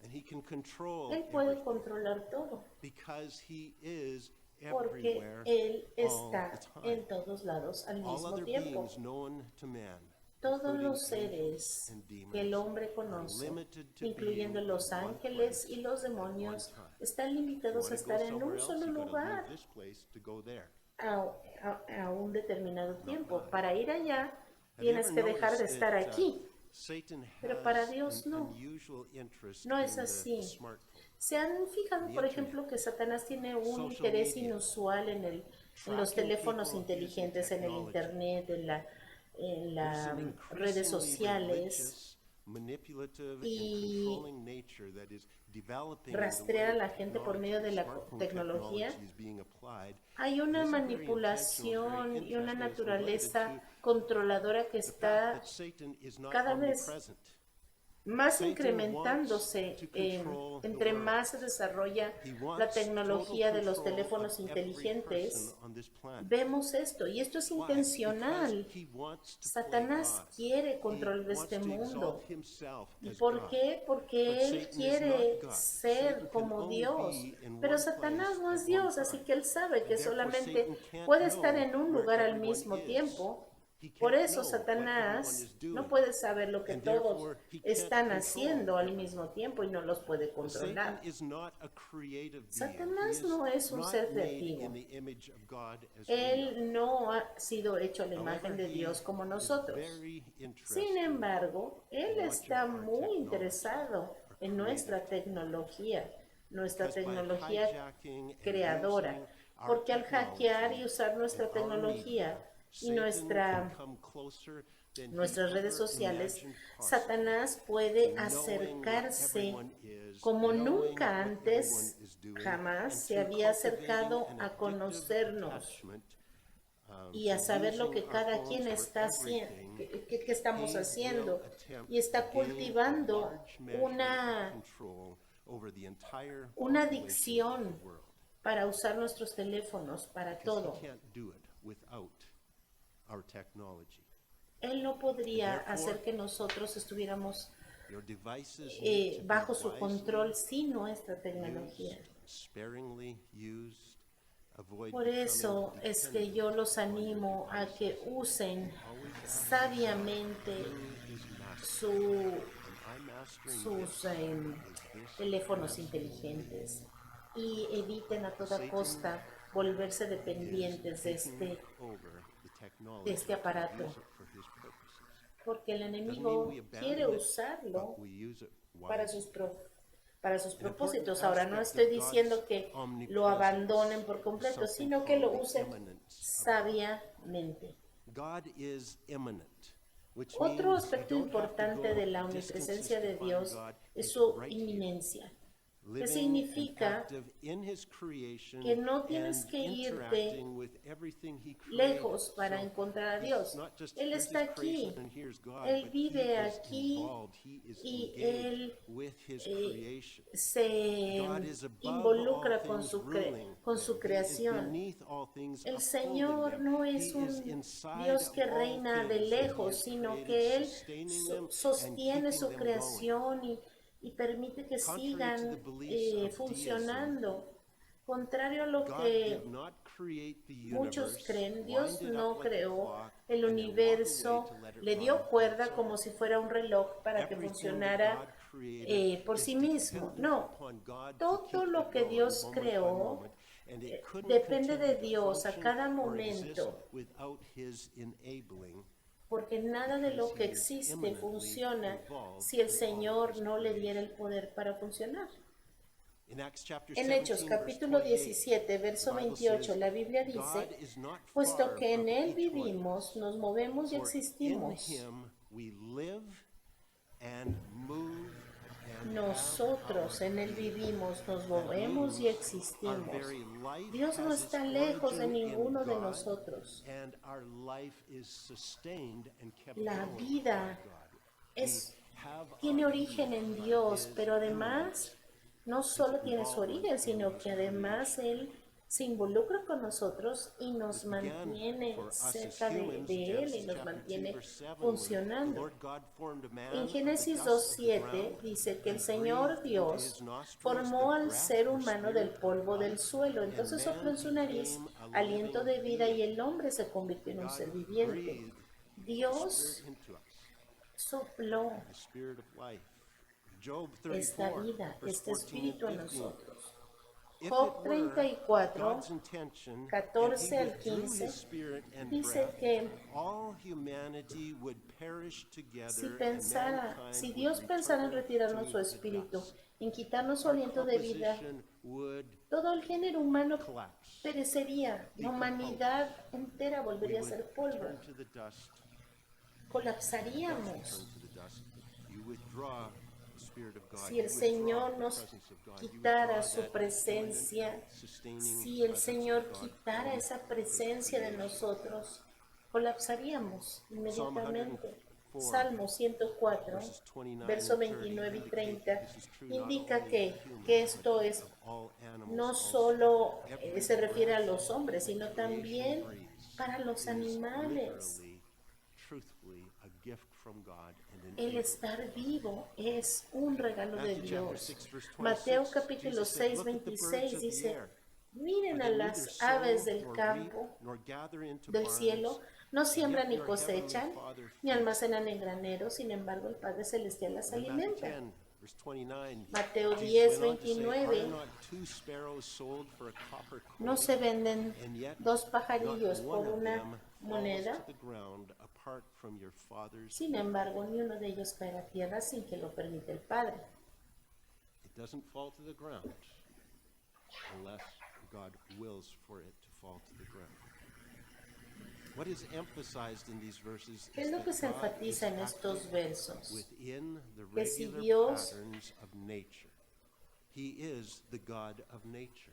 Speaker 2: and He can control
Speaker 1: Él puede
Speaker 2: everything
Speaker 1: controlar todo
Speaker 2: because He is
Speaker 1: porque
Speaker 2: everywhere
Speaker 1: Él
Speaker 2: all
Speaker 1: está
Speaker 2: the time.
Speaker 1: en todos lados al
Speaker 2: All
Speaker 1: mismo
Speaker 2: other
Speaker 1: tiempo.
Speaker 2: beings known to man,
Speaker 1: Todos
Speaker 2: including
Speaker 1: los seres
Speaker 2: angels and
Speaker 1: que el
Speaker 2: demons,
Speaker 1: hombre
Speaker 2: are
Speaker 1: conoce,
Speaker 2: limited to
Speaker 1: incluyendo
Speaker 2: being
Speaker 1: los
Speaker 2: in one
Speaker 1: ángeles
Speaker 2: place
Speaker 1: y los
Speaker 2: at
Speaker 1: demonios,
Speaker 2: one time.
Speaker 1: están
Speaker 2: You
Speaker 1: limitados a
Speaker 2: want to go
Speaker 1: estar en
Speaker 2: somewhere
Speaker 1: un
Speaker 2: else,
Speaker 1: solo
Speaker 2: you gotta
Speaker 1: lugar
Speaker 2: leave this place to go there.
Speaker 1: a un determinado tiempo. Para ir allá
Speaker 2: Have you
Speaker 1: tienes
Speaker 2: ever
Speaker 1: que dejar de
Speaker 2: noticed
Speaker 1: estar
Speaker 2: that,
Speaker 1: aquí.
Speaker 2: Satan
Speaker 1: Pero para
Speaker 2: has
Speaker 1: Dios
Speaker 2: an
Speaker 1: no.
Speaker 2: unusual interest
Speaker 1: No es
Speaker 2: in
Speaker 1: así.
Speaker 2: the smartphone.
Speaker 1: ¿Se han fijado, por
Speaker 2: The
Speaker 1: ejemplo, que Satanás tiene un
Speaker 2: social
Speaker 1: interés
Speaker 2: media,
Speaker 1: inusual en los
Speaker 2: tracking
Speaker 1: teléfonos
Speaker 2: people
Speaker 1: inteligentes,
Speaker 2: using
Speaker 1: en el
Speaker 2: technology.
Speaker 1: internet, en
Speaker 2: There's
Speaker 1: las
Speaker 2: an
Speaker 1: redes
Speaker 2: increasingly
Speaker 1: sociales?
Speaker 2: religious manipulative
Speaker 1: y
Speaker 2: and controlling nature that is developing in the
Speaker 1: rastrear a
Speaker 2: way
Speaker 1: la gente por medio de la
Speaker 2: smartphone
Speaker 1: tecnología,
Speaker 2: technology is being applied.
Speaker 1: hay una
Speaker 2: This is very intentional,
Speaker 1: manipulación
Speaker 2: very
Speaker 1: y una
Speaker 2: interesting, it's related
Speaker 1: naturaleza
Speaker 2: to
Speaker 1: controladora que
Speaker 2: the fact
Speaker 1: está
Speaker 2: that Satan is not
Speaker 1: cada vez
Speaker 2: omnipresent.
Speaker 1: más
Speaker 2: Satan
Speaker 1: incrementándose
Speaker 2: wants to control the
Speaker 1: entre
Speaker 2: world.
Speaker 1: más se desarrolla
Speaker 2: He
Speaker 1: la
Speaker 2: wants
Speaker 1: tecnología
Speaker 2: total
Speaker 1: de los
Speaker 2: control
Speaker 1: teléfonos
Speaker 2: of every
Speaker 1: inteligentes.
Speaker 2: person on this planet.
Speaker 1: Vemos esto y esto es
Speaker 2: Why?
Speaker 1: intencional.
Speaker 2: Because he wants to
Speaker 1: Satanás
Speaker 2: play God.
Speaker 1: quiere control de
Speaker 2: He
Speaker 1: este
Speaker 2: wants to
Speaker 1: mundo.
Speaker 2: exalt himself
Speaker 1: ¿Y
Speaker 2: as
Speaker 1: por
Speaker 2: God.
Speaker 1: qué? Porque
Speaker 2: But
Speaker 1: él
Speaker 2: Satan is
Speaker 1: quiere
Speaker 2: not God.
Speaker 1: ser
Speaker 2: Satan can
Speaker 1: como
Speaker 2: only
Speaker 1: Dios.
Speaker 2: be in
Speaker 1: Pero
Speaker 2: one
Speaker 1: Satanás
Speaker 2: place
Speaker 1: no
Speaker 2: at
Speaker 1: es
Speaker 2: one
Speaker 1: Dios, así
Speaker 2: time.
Speaker 1: que él sabe que
Speaker 2: And therefore
Speaker 1: solamente
Speaker 2: Satan can't
Speaker 1: puede estar
Speaker 2: know
Speaker 1: en un
Speaker 2: where
Speaker 1: lugar al
Speaker 2: everyone
Speaker 1: mismo
Speaker 2: is.
Speaker 1: tiempo.
Speaker 2: He
Speaker 1: Por
Speaker 2: can't
Speaker 1: eso
Speaker 2: know what everyone
Speaker 1: Satanás
Speaker 2: is doing.
Speaker 1: no puede saber lo que
Speaker 2: And
Speaker 1: todos
Speaker 2: therefore he can't
Speaker 1: están
Speaker 2: control.
Speaker 1: haciendo al mismo tiempo y no los puede
Speaker 2: Satan
Speaker 1: controlar.
Speaker 2: is not a creative being.
Speaker 1: Satanás
Speaker 2: He is
Speaker 1: no es un
Speaker 2: not
Speaker 1: ser
Speaker 2: made
Speaker 1: creativo.
Speaker 2: in the image of God as we are.
Speaker 1: Él no ha sido hecho a la
Speaker 2: However,
Speaker 1: imagen de
Speaker 2: he
Speaker 1: Dios como
Speaker 2: is
Speaker 1: nosotros.
Speaker 2: very interested
Speaker 1: Sin embargo, él
Speaker 2: in
Speaker 1: está
Speaker 2: watching our
Speaker 1: muy
Speaker 2: technology,
Speaker 1: interesado
Speaker 2: our
Speaker 1: en nuestra
Speaker 2: creative
Speaker 1: tecnología, nuestra
Speaker 2: Because by
Speaker 1: tecnología
Speaker 2: hijacking and
Speaker 1: creadora.
Speaker 2: using our
Speaker 1: Porque al hackear y
Speaker 2: technology
Speaker 1: usar nuestra
Speaker 2: and our
Speaker 1: tecnología
Speaker 2: media,
Speaker 1: y
Speaker 2: Satan
Speaker 1: nuestra
Speaker 2: can come closer than he
Speaker 1: nuestras
Speaker 2: ever
Speaker 1: redes sociales,
Speaker 2: imagined possible,
Speaker 1: Satanás puede
Speaker 2: knowing what
Speaker 1: acercarse
Speaker 2: everyone is,
Speaker 1: como
Speaker 2: knowing
Speaker 1: nunca
Speaker 2: what
Speaker 1: antes
Speaker 2: everyone is doing,
Speaker 1: jamás
Speaker 2: and
Speaker 1: se
Speaker 2: through
Speaker 1: había
Speaker 2: cultivating
Speaker 1: acercado
Speaker 2: an
Speaker 1: a
Speaker 2: addictive
Speaker 1: conocernos
Speaker 2: attachment,
Speaker 1: y a
Speaker 2: to
Speaker 1: saber lo
Speaker 2: using
Speaker 1: que
Speaker 2: our
Speaker 1: cada
Speaker 2: phones
Speaker 1: quien
Speaker 2: for
Speaker 1: está haciendo,
Speaker 2: everything,
Speaker 1: que estamos
Speaker 2: he will
Speaker 1: haciendo,
Speaker 2: attempt
Speaker 1: y está
Speaker 2: to gain a
Speaker 1: cultivando
Speaker 2: large measure
Speaker 1: una
Speaker 2: of control over the entire
Speaker 1: una
Speaker 2: population of
Speaker 1: adicción
Speaker 2: the world.
Speaker 1: para usar nuestros teléfonos para
Speaker 2: Because
Speaker 1: todo.
Speaker 2: he can't do it without our technology.
Speaker 1: Él no podría
Speaker 2: Therefore,
Speaker 1: hacer que nosotros estuviéramos
Speaker 2: Your devices need to be
Speaker 1: bajo su
Speaker 2: wisely
Speaker 1: control sin nuestra
Speaker 2: used,
Speaker 1: tecnología.
Speaker 2: sparingly used. Avoid
Speaker 1: Por eso
Speaker 2: becoming
Speaker 1: es que yo
Speaker 2: dependent
Speaker 1: los
Speaker 2: on your
Speaker 1: animo a que
Speaker 2: devices.
Speaker 1: usen
Speaker 2: Always ask
Speaker 1: sabiamente
Speaker 2: who is master.
Speaker 1: su-
Speaker 2: Am I mastering
Speaker 1: sus
Speaker 2: this? Is this
Speaker 1: teléfonos
Speaker 2: mastering
Speaker 1: inteligentes y eviten a toda
Speaker 2: Satan
Speaker 1: costa volverse
Speaker 2: is
Speaker 1: dependientes de
Speaker 2: taking over the technology
Speaker 1: este aparato.
Speaker 2: to use it for his purposes.
Speaker 1: porque el
Speaker 2: Doesn't mean
Speaker 1: enemigo
Speaker 2: we abandon
Speaker 1: quiere
Speaker 2: it,
Speaker 1: usarlo
Speaker 2: but we use it
Speaker 1: para
Speaker 2: wisely.
Speaker 1: sus propósitos. Ahora, no estoy diciendo que lo abandonen por completo, sino que lo usen sabiamente.
Speaker 2: God is immanent, which
Speaker 1: Otro
Speaker 2: means
Speaker 1: aspecto
Speaker 2: you don't have to
Speaker 1: importante
Speaker 2: go
Speaker 1: de la
Speaker 2: distances
Speaker 1: omnipresencia
Speaker 2: to
Speaker 1: de
Speaker 2: find
Speaker 1: Dios
Speaker 2: God.
Speaker 1: es
Speaker 2: He's
Speaker 1: su
Speaker 2: right here,
Speaker 1: inminencia, que
Speaker 2: living and
Speaker 1: significa
Speaker 2: active in his creation
Speaker 1: que no tienes
Speaker 2: and
Speaker 1: que irte
Speaker 2: interacting with everything he created.
Speaker 1: lejos para
Speaker 2: So
Speaker 1: encontrar a
Speaker 2: he's
Speaker 1: Dios.
Speaker 2: not just,
Speaker 1: Él
Speaker 2: here's
Speaker 1: está
Speaker 2: his
Speaker 1: aquí,
Speaker 2: creation and here's God,
Speaker 1: Él
Speaker 2: but
Speaker 1: vive
Speaker 2: he is
Speaker 1: aquí
Speaker 2: involved, he is
Speaker 1: y
Speaker 2: engaged
Speaker 1: Él
Speaker 2: with his creation.
Speaker 1: se
Speaker 2: God is above
Speaker 1: involucra
Speaker 2: all
Speaker 1: con
Speaker 2: things
Speaker 1: su,
Speaker 2: ruling
Speaker 1: con su
Speaker 2: them. He is
Speaker 1: creación.
Speaker 2: beneath all things,
Speaker 1: El
Speaker 2: upholding
Speaker 1: Señor
Speaker 2: them.
Speaker 1: no
Speaker 2: He
Speaker 1: es
Speaker 2: is
Speaker 1: un
Speaker 2: inside
Speaker 1: Dios que
Speaker 2: of all
Speaker 1: reina de
Speaker 2: things that he
Speaker 1: lejos,
Speaker 2: has
Speaker 1: sino
Speaker 2: created,
Speaker 1: que Él
Speaker 2: sustaining them and
Speaker 1: sostiene
Speaker 2: keeping
Speaker 1: su
Speaker 2: them
Speaker 1: creación y permite que
Speaker 2: Contrary to
Speaker 1: sigan
Speaker 2: the beliefs of
Speaker 1: funcionando. Contrario a lo
Speaker 2: God
Speaker 1: que
Speaker 2: did not create the
Speaker 1: muchos
Speaker 2: universe,
Speaker 1: creen, Dios
Speaker 2: wind it
Speaker 1: no
Speaker 2: up like a
Speaker 1: creó
Speaker 2: clock,
Speaker 1: el
Speaker 2: and then walk away
Speaker 1: universo,
Speaker 2: to let it
Speaker 1: le dio
Speaker 2: run on
Speaker 1: cuerda
Speaker 2: its
Speaker 1: como
Speaker 2: own.
Speaker 1: si fuera un reloj para que
Speaker 2: Everything
Speaker 1: funcionara
Speaker 2: that God created
Speaker 1: por
Speaker 2: is
Speaker 1: sí mismo.
Speaker 2: dependent
Speaker 1: No,
Speaker 2: upon God to
Speaker 1: todo
Speaker 2: keep
Speaker 1: lo
Speaker 2: it
Speaker 1: que
Speaker 2: going
Speaker 1: Dios
Speaker 2: moment by
Speaker 1: creó
Speaker 2: moment, and it couldn't
Speaker 1: depende de
Speaker 2: continue to
Speaker 1: Dios a
Speaker 2: function
Speaker 1: cada
Speaker 2: or exist
Speaker 1: momento,
Speaker 2: without his enabling.
Speaker 1: porque nada de lo que
Speaker 2: Because he is
Speaker 1: existe
Speaker 2: immanently
Speaker 1: funciona
Speaker 2: involved
Speaker 1: si el
Speaker 2: in all
Speaker 1: Señor
Speaker 2: his
Speaker 1: no le diera el
Speaker 2: creation.
Speaker 1: poder para funcionar.
Speaker 2: In Acts chapter
Speaker 1: En
Speaker 2: 17,
Speaker 1: Hechos
Speaker 2: verse
Speaker 1: capítulo
Speaker 2: 28,
Speaker 1: 17, verso
Speaker 2: the Bible
Speaker 1: 28,
Speaker 2: says,
Speaker 1: la Biblia
Speaker 2: God
Speaker 1: dice,
Speaker 2: is not
Speaker 1: puesto
Speaker 2: far
Speaker 1: que en
Speaker 2: from
Speaker 1: Él
Speaker 2: each one of
Speaker 1: vivimos,
Speaker 2: us,
Speaker 1: nos movemos y
Speaker 2: for in
Speaker 1: existimos.
Speaker 2: him we live and move and
Speaker 1: Nosotros
Speaker 2: have
Speaker 1: en
Speaker 2: our
Speaker 1: Él
Speaker 2: being.
Speaker 1: vivimos, nos
Speaker 2: That
Speaker 1: movemos y
Speaker 2: means our
Speaker 1: existimos.
Speaker 2: very life
Speaker 1: Dios no
Speaker 2: has its
Speaker 1: está lejos de
Speaker 2: origin in
Speaker 1: ninguno de
Speaker 2: God,
Speaker 1: nosotros.
Speaker 2: and our life is sustained and kept
Speaker 1: La
Speaker 2: going
Speaker 1: vida
Speaker 2: by God.
Speaker 1: es,
Speaker 2: We have our
Speaker 1: tiene origen
Speaker 2: being
Speaker 1: en
Speaker 2: by
Speaker 1: Dios,
Speaker 2: his
Speaker 1: pero además no solo tiene su origen, sino que además Él se involucra con nosotros y nos mantiene cerca de Él y nos mantiene funcionando. En Génesis 2:7 dice que el Señor Dios formó al ser humano del polvo del suelo, entonces sopló en su nariz aliento de vida y el hombre se convirtió en un ser viviente. Dios sopló esta vida, este espíritu en nosotros. Job 34, 14 al 15, dice que si Dios pensara en retirarnos su espíritu, en quitarnos su aliento de vida, todo el género humano perecería, la humanidad entera volvería a ser polvo. Colapsaríamos.
Speaker 2: you withdraw the Spirit of God,
Speaker 1: Si
Speaker 2: you
Speaker 1: el
Speaker 2: withdraw
Speaker 1: Señor
Speaker 2: the
Speaker 1: nos
Speaker 2: presence of God, you
Speaker 1: quitara
Speaker 2: withdraw
Speaker 1: su
Speaker 2: that
Speaker 1: presencia,
Speaker 2: independent, sustaining
Speaker 1: si el
Speaker 2: presence
Speaker 1: Señor
Speaker 2: of God
Speaker 1: quitara
Speaker 2: from
Speaker 1: esa
Speaker 2: His
Speaker 1: presencia de
Speaker 2: creation.
Speaker 1: nosotros, colapsaríamos
Speaker 2: Psalm
Speaker 1: inmediatamente.
Speaker 2: 104,
Speaker 1: Salmo 104,
Speaker 2: verses 29
Speaker 1: verso
Speaker 2: and 30
Speaker 1: 29 y
Speaker 2: indicate
Speaker 1: 30,
Speaker 2: that this is true not
Speaker 1: indica
Speaker 2: only
Speaker 1: que,
Speaker 2: of humans,
Speaker 1: esto
Speaker 2: but
Speaker 1: es
Speaker 2: of all animals
Speaker 1: no
Speaker 2: also.
Speaker 1: solo
Speaker 2: Every
Speaker 1: se refiere a
Speaker 2: breath
Speaker 1: los hombres,
Speaker 2: that
Speaker 1: sino
Speaker 2: creation
Speaker 1: también
Speaker 2: breathes
Speaker 1: para los
Speaker 2: is
Speaker 1: animales.
Speaker 2: literally, truthfully, a gift from God and an
Speaker 1: El
Speaker 2: enabling
Speaker 1: estar
Speaker 2: from God.
Speaker 1: vivo es un regalo de
Speaker 2: Matthew chapter
Speaker 1: Dios.
Speaker 2: 6, verse 26,
Speaker 1: Mateo capítulo
Speaker 2: Jesus said,
Speaker 1: 6,
Speaker 2: "Look at the birds
Speaker 1: 26
Speaker 2: of the
Speaker 1: dice,
Speaker 2: air, for
Speaker 1: miren a
Speaker 2: they neither
Speaker 1: las
Speaker 2: sow
Speaker 1: aves del
Speaker 2: nor reap
Speaker 1: campo,
Speaker 2: nor gather into
Speaker 1: del
Speaker 2: barns,
Speaker 1: cielo, no
Speaker 2: and
Speaker 1: siembran
Speaker 2: yet
Speaker 1: ni
Speaker 2: your heavenly
Speaker 1: cosechan,
Speaker 2: Father
Speaker 1: ni
Speaker 2: feeds them."
Speaker 1: almacenan en graneros, sin embargo el Padre Celestial las
Speaker 2: And then Matthew
Speaker 1: alimenta.
Speaker 2: 10, verse 29,
Speaker 1: Mateo
Speaker 2: Jesus
Speaker 1: 10,
Speaker 2: went on to say,
Speaker 1: 29,
Speaker 2: "Are not two sparrows sold for a copper
Speaker 1: no
Speaker 2: coin?
Speaker 1: se venden
Speaker 2: And yet
Speaker 1: dos
Speaker 2: not
Speaker 1: pajarillos
Speaker 2: one
Speaker 1: por
Speaker 2: of
Speaker 1: una
Speaker 2: them falls
Speaker 1: moneda,
Speaker 2: to the ground apart from your Father's
Speaker 1: sin embargo ni uno de ellos cae a la tierra sin que lo permita el Padre.
Speaker 2: It doesn't fall to the ground unless God wills for it to fall to the ground. What is emphasized in these verses
Speaker 1: ¿Qué
Speaker 2: is
Speaker 1: es lo
Speaker 2: that
Speaker 1: que se
Speaker 2: God is
Speaker 1: enfatiza en estos
Speaker 2: active
Speaker 1: versos?
Speaker 2: within the
Speaker 1: Que si
Speaker 2: regular
Speaker 1: Dios-
Speaker 2: patterns of nature. He is the God of nature.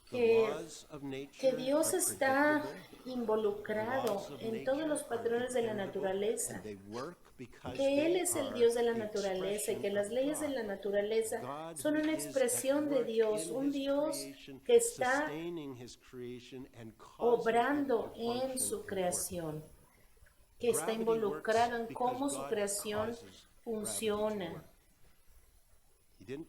Speaker 2: The
Speaker 1: Que-
Speaker 2: laws of nature
Speaker 1: Que Dios
Speaker 2: are
Speaker 1: está
Speaker 2: predictable.
Speaker 1: involucrado
Speaker 2: Laws of
Speaker 1: en todos
Speaker 2: nature
Speaker 1: los
Speaker 2: are
Speaker 1: patrones de la
Speaker 2: dependable,
Speaker 1: naturaleza,
Speaker 2: and they work because
Speaker 1: que Él
Speaker 2: they
Speaker 1: es el
Speaker 2: are
Speaker 1: Dios de la
Speaker 2: the
Speaker 1: naturaleza y que
Speaker 2: expression
Speaker 1: las
Speaker 2: of
Speaker 1: leyes de
Speaker 2: God.
Speaker 1: la naturaleza
Speaker 2: God
Speaker 1: son
Speaker 2: who
Speaker 1: una
Speaker 2: is at
Speaker 1: expresión de
Speaker 2: work
Speaker 1: Dios,
Speaker 2: in
Speaker 1: un
Speaker 2: his
Speaker 1: Dios
Speaker 2: creation,
Speaker 1: que está
Speaker 2: sustaining his creation and causing
Speaker 1: obrando
Speaker 2: it to
Speaker 1: en
Speaker 2: function
Speaker 1: su
Speaker 2: and work.
Speaker 1: creación, que está
Speaker 2: Gravity
Speaker 1: involucrado
Speaker 2: works
Speaker 1: en cómo
Speaker 2: because
Speaker 1: su
Speaker 2: God
Speaker 1: creación
Speaker 2: causes gravity to
Speaker 1: funciona.
Speaker 2: work. He didn't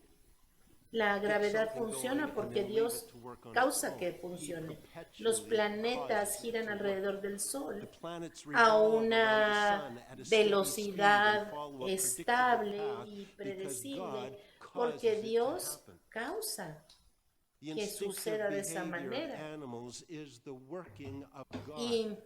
Speaker 1: La
Speaker 2: get
Speaker 1: gravedad
Speaker 2: something
Speaker 1: funciona
Speaker 2: going
Speaker 1: porque
Speaker 2: and then leave
Speaker 1: Dios
Speaker 2: it to work on its
Speaker 1: causa
Speaker 2: own.
Speaker 1: que
Speaker 2: He
Speaker 1: funcione.
Speaker 2: perpetually
Speaker 1: Los planetas
Speaker 2: causes it
Speaker 1: giran
Speaker 2: to work.
Speaker 1: alrededor del
Speaker 2: The
Speaker 1: Sol
Speaker 2: planets
Speaker 1: a
Speaker 2: revolve around the
Speaker 1: una
Speaker 2: sun at a steady speed and
Speaker 1: velocidad
Speaker 2: follow a predictable
Speaker 1: estable
Speaker 2: path
Speaker 1: y
Speaker 2: because
Speaker 1: predecible
Speaker 2: God
Speaker 1: porque
Speaker 2: causes it to
Speaker 1: Dios
Speaker 2: happen.
Speaker 1: causa
Speaker 2: The
Speaker 1: que
Speaker 2: instinctive
Speaker 1: suceda de esa
Speaker 2: behavior of
Speaker 1: manera.
Speaker 2: animals is the working of God.
Speaker 1: Y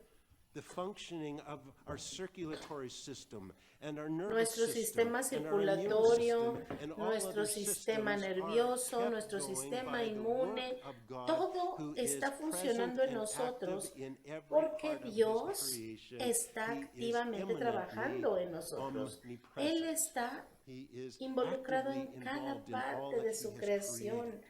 Speaker 2: The functioning of our circulatory system and our nervous
Speaker 1: nuestro
Speaker 2: system
Speaker 1: sistema
Speaker 2: and our immune
Speaker 1: circulatorio,
Speaker 2: system and all
Speaker 1: nuestro
Speaker 2: other
Speaker 1: sistema
Speaker 2: systems are
Speaker 1: nervioso,
Speaker 2: kept
Speaker 1: nuestro
Speaker 2: going
Speaker 1: sistema
Speaker 2: by the
Speaker 1: inmune,
Speaker 2: work of God
Speaker 1: todo
Speaker 2: who is
Speaker 1: está
Speaker 2: present
Speaker 1: funcionando en
Speaker 2: and
Speaker 1: nosotros
Speaker 2: active in every
Speaker 1: porque
Speaker 2: part of
Speaker 1: Dios
Speaker 2: his creation.
Speaker 1: está
Speaker 2: He is
Speaker 1: activamente
Speaker 2: eminently
Speaker 1: trabajando en nosotros.
Speaker 2: omnipresent.
Speaker 1: Él está
Speaker 2: He is
Speaker 1: involucrado
Speaker 2: actively
Speaker 1: en cada
Speaker 2: involved in all
Speaker 1: parte
Speaker 2: that
Speaker 1: de
Speaker 2: he
Speaker 1: su
Speaker 2: has
Speaker 1: creación.
Speaker 2: created.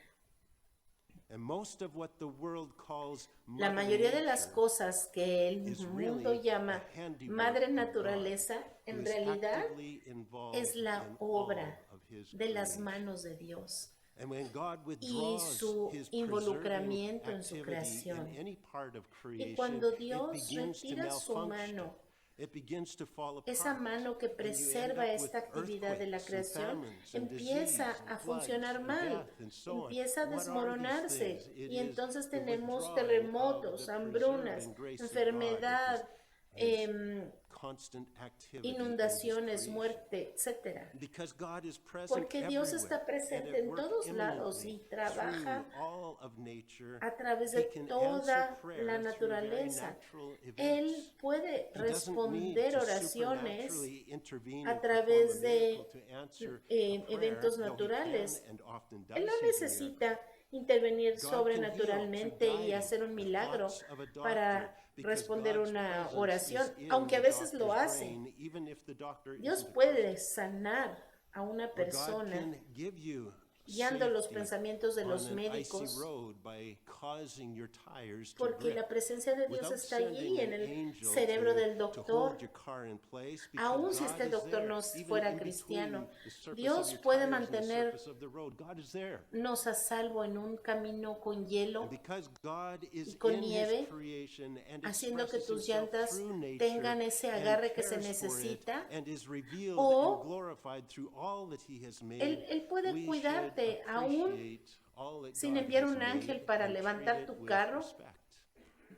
Speaker 2: And most of what the world calls
Speaker 1: La
Speaker 2: Mother
Speaker 1: mayoría de las
Speaker 2: Nature
Speaker 1: cosas que el
Speaker 2: is
Speaker 1: mundo
Speaker 2: really
Speaker 1: llama
Speaker 2: the handiwork
Speaker 1: madre
Speaker 2: of
Speaker 1: naturaleza,
Speaker 2: God, who
Speaker 1: en
Speaker 2: is
Speaker 1: realidad
Speaker 2: actively involved
Speaker 1: es la
Speaker 2: in
Speaker 1: obra
Speaker 2: all of his
Speaker 1: de las
Speaker 2: creation.
Speaker 1: manos de Dios
Speaker 2: And when God
Speaker 1: y
Speaker 2: withdraws
Speaker 1: su
Speaker 2: his
Speaker 1: involucramiento
Speaker 2: preserving
Speaker 1: en su
Speaker 2: activity
Speaker 1: creación.
Speaker 2: in any part of
Speaker 1: Y
Speaker 2: creation,
Speaker 1: cuando
Speaker 2: it
Speaker 1: Dios
Speaker 2: begins to
Speaker 1: retira su
Speaker 2: malfunction.
Speaker 1: mano,
Speaker 2: It begins to fall apart.
Speaker 1: esa mano que
Speaker 2: And you end
Speaker 1: preserva
Speaker 2: up with
Speaker 1: esta actividad de la
Speaker 2: earthquakes and
Speaker 1: creación
Speaker 2: famines and
Speaker 1: empieza
Speaker 2: disease and
Speaker 1: a
Speaker 2: floods
Speaker 1: funcionar
Speaker 2: and
Speaker 1: mal,
Speaker 2: death and so on.
Speaker 1: empieza a
Speaker 2: What are these
Speaker 1: desmoronarse
Speaker 2: things? It
Speaker 1: y
Speaker 2: is
Speaker 1: entonces
Speaker 2: the
Speaker 1: tenemos
Speaker 2: withdrawing
Speaker 1: terremotos,
Speaker 2: of the
Speaker 1: hambrunas,
Speaker 2: preserving grace of God
Speaker 1: enfermedad,
Speaker 2: with his constant activity in his
Speaker 1: inundaciones,
Speaker 2: creation.
Speaker 1: muerte, etcétera.
Speaker 2: Because God is present
Speaker 1: Porque Dios está
Speaker 2: everywhere
Speaker 1: presente
Speaker 2: and
Speaker 1: en
Speaker 2: at work
Speaker 1: todos lados y
Speaker 2: imminently
Speaker 1: trabaja
Speaker 2: through all of nature.
Speaker 1: a través
Speaker 2: He
Speaker 1: de
Speaker 2: can
Speaker 1: toda
Speaker 2: answer prayer
Speaker 1: la
Speaker 2: through very
Speaker 1: naturaleza.
Speaker 2: natural
Speaker 1: Él
Speaker 2: events.
Speaker 1: puede
Speaker 2: He doesn't need
Speaker 1: responder
Speaker 2: to
Speaker 1: oraciones
Speaker 2: supernaturally intervene
Speaker 1: a
Speaker 2: and
Speaker 1: través
Speaker 2: perform a
Speaker 1: de
Speaker 2: miracle to answer a prayer,
Speaker 1: eventos
Speaker 2: though he
Speaker 1: naturales.
Speaker 2: can and often
Speaker 1: Él
Speaker 2: does
Speaker 1: no
Speaker 2: heal miracles.
Speaker 1: necesita intervenir
Speaker 2: God can
Speaker 1: sobrenaturalmente
Speaker 2: heal to
Speaker 1: y hacer un
Speaker 2: guide the
Speaker 1: milagro
Speaker 2: thoughts of a doctor
Speaker 1: para
Speaker 2: because
Speaker 1: responder
Speaker 2: God's
Speaker 1: una
Speaker 2: presence
Speaker 1: oración,
Speaker 2: is in
Speaker 1: aunque a
Speaker 2: the
Speaker 1: veces lo
Speaker 2: doctor's
Speaker 1: hace.
Speaker 2: brain, even if the doctor
Speaker 1: Dios
Speaker 2: isn't a
Speaker 1: puede
Speaker 2: Christian.
Speaker 1: sanar a una
Speaker 2: Or God
Speaker 1: persona
Speaker 2: can give you
Speaker 1: guiando los
Speaker 2: safety
Speaker 1: pensamientos de los
Speaker 2: on an icy
Speaker 1: médicos,
Speaker 2: road by causing your tires to
Speaker 1: porque
Speaker 2: grip.
Speaker 1: la presencia de Dios
Speaker 2: Without
Speaker 1: está allí
Speaker 2: sending
Speaker 1: en
Speaker 2: an
Speaker 1: el
Speaker 2: angel
Speaker 1: cerebro del
Speaker 2: to
Speaker 1: doctor.
Speaker 2: hold your car in place, because
Speaker 1: Aun si
Speaker 2: God
Speaker 1: este
Speaker 2: is
Speaker 1: doctor
Speaker 2: there,
Speaker 1: no
Speaker 2: even
Speaker 1: fuera
Speaker 2: in
Speaker 1: cristiano,
Speaker 2: between the surface of
Speaker 1: Dios
Speaker 2: your
Speaker 1: puede
Speaker 2: tires and the
Speaker 1: mantener
Speaker 2: surface of the road. God is there.
Speaker 1: nos a salvo en un camino con hielo
Speaker 2: And because God is
Speaker 1: y con
Speaker 2: in
Speaker 1: nieve,
Speaker 2: his creation and
Speaker 1: haciendo que
Speaker 2: expresses
Speaker 1: tus
Speaker 2: himself
Speaker 1: llantas
Speaker 2: through nature
Speaker 1: tengan ese
Speaker 2: and
Speaker 1: agarre que se
Speaker 2: cares for it
Speaker 1: necesita,
Speaker 2: and is revealed
Speaker 1: o
Speaker 2: and glorified through all that he has made,
Speaker 1: Él puede
Speaker 2: we
Speaker 1: cuidarte
Speaker 2: should
Speaker 1: aún
Speaker 2: appreciate all that
Speaker 1: sin
Speaker 2: God
Speaker 1: enviar
Speaker 2: has
Speaker 1: un ángel
Speaker 2: made
Speaker 1: para
Speaker 2: and treat
Speaker 1: levantar
Speaker 2: it
Speaker 1: tu
Speaker 2: with
Speaker 1: carro.
Speaker 2: respect.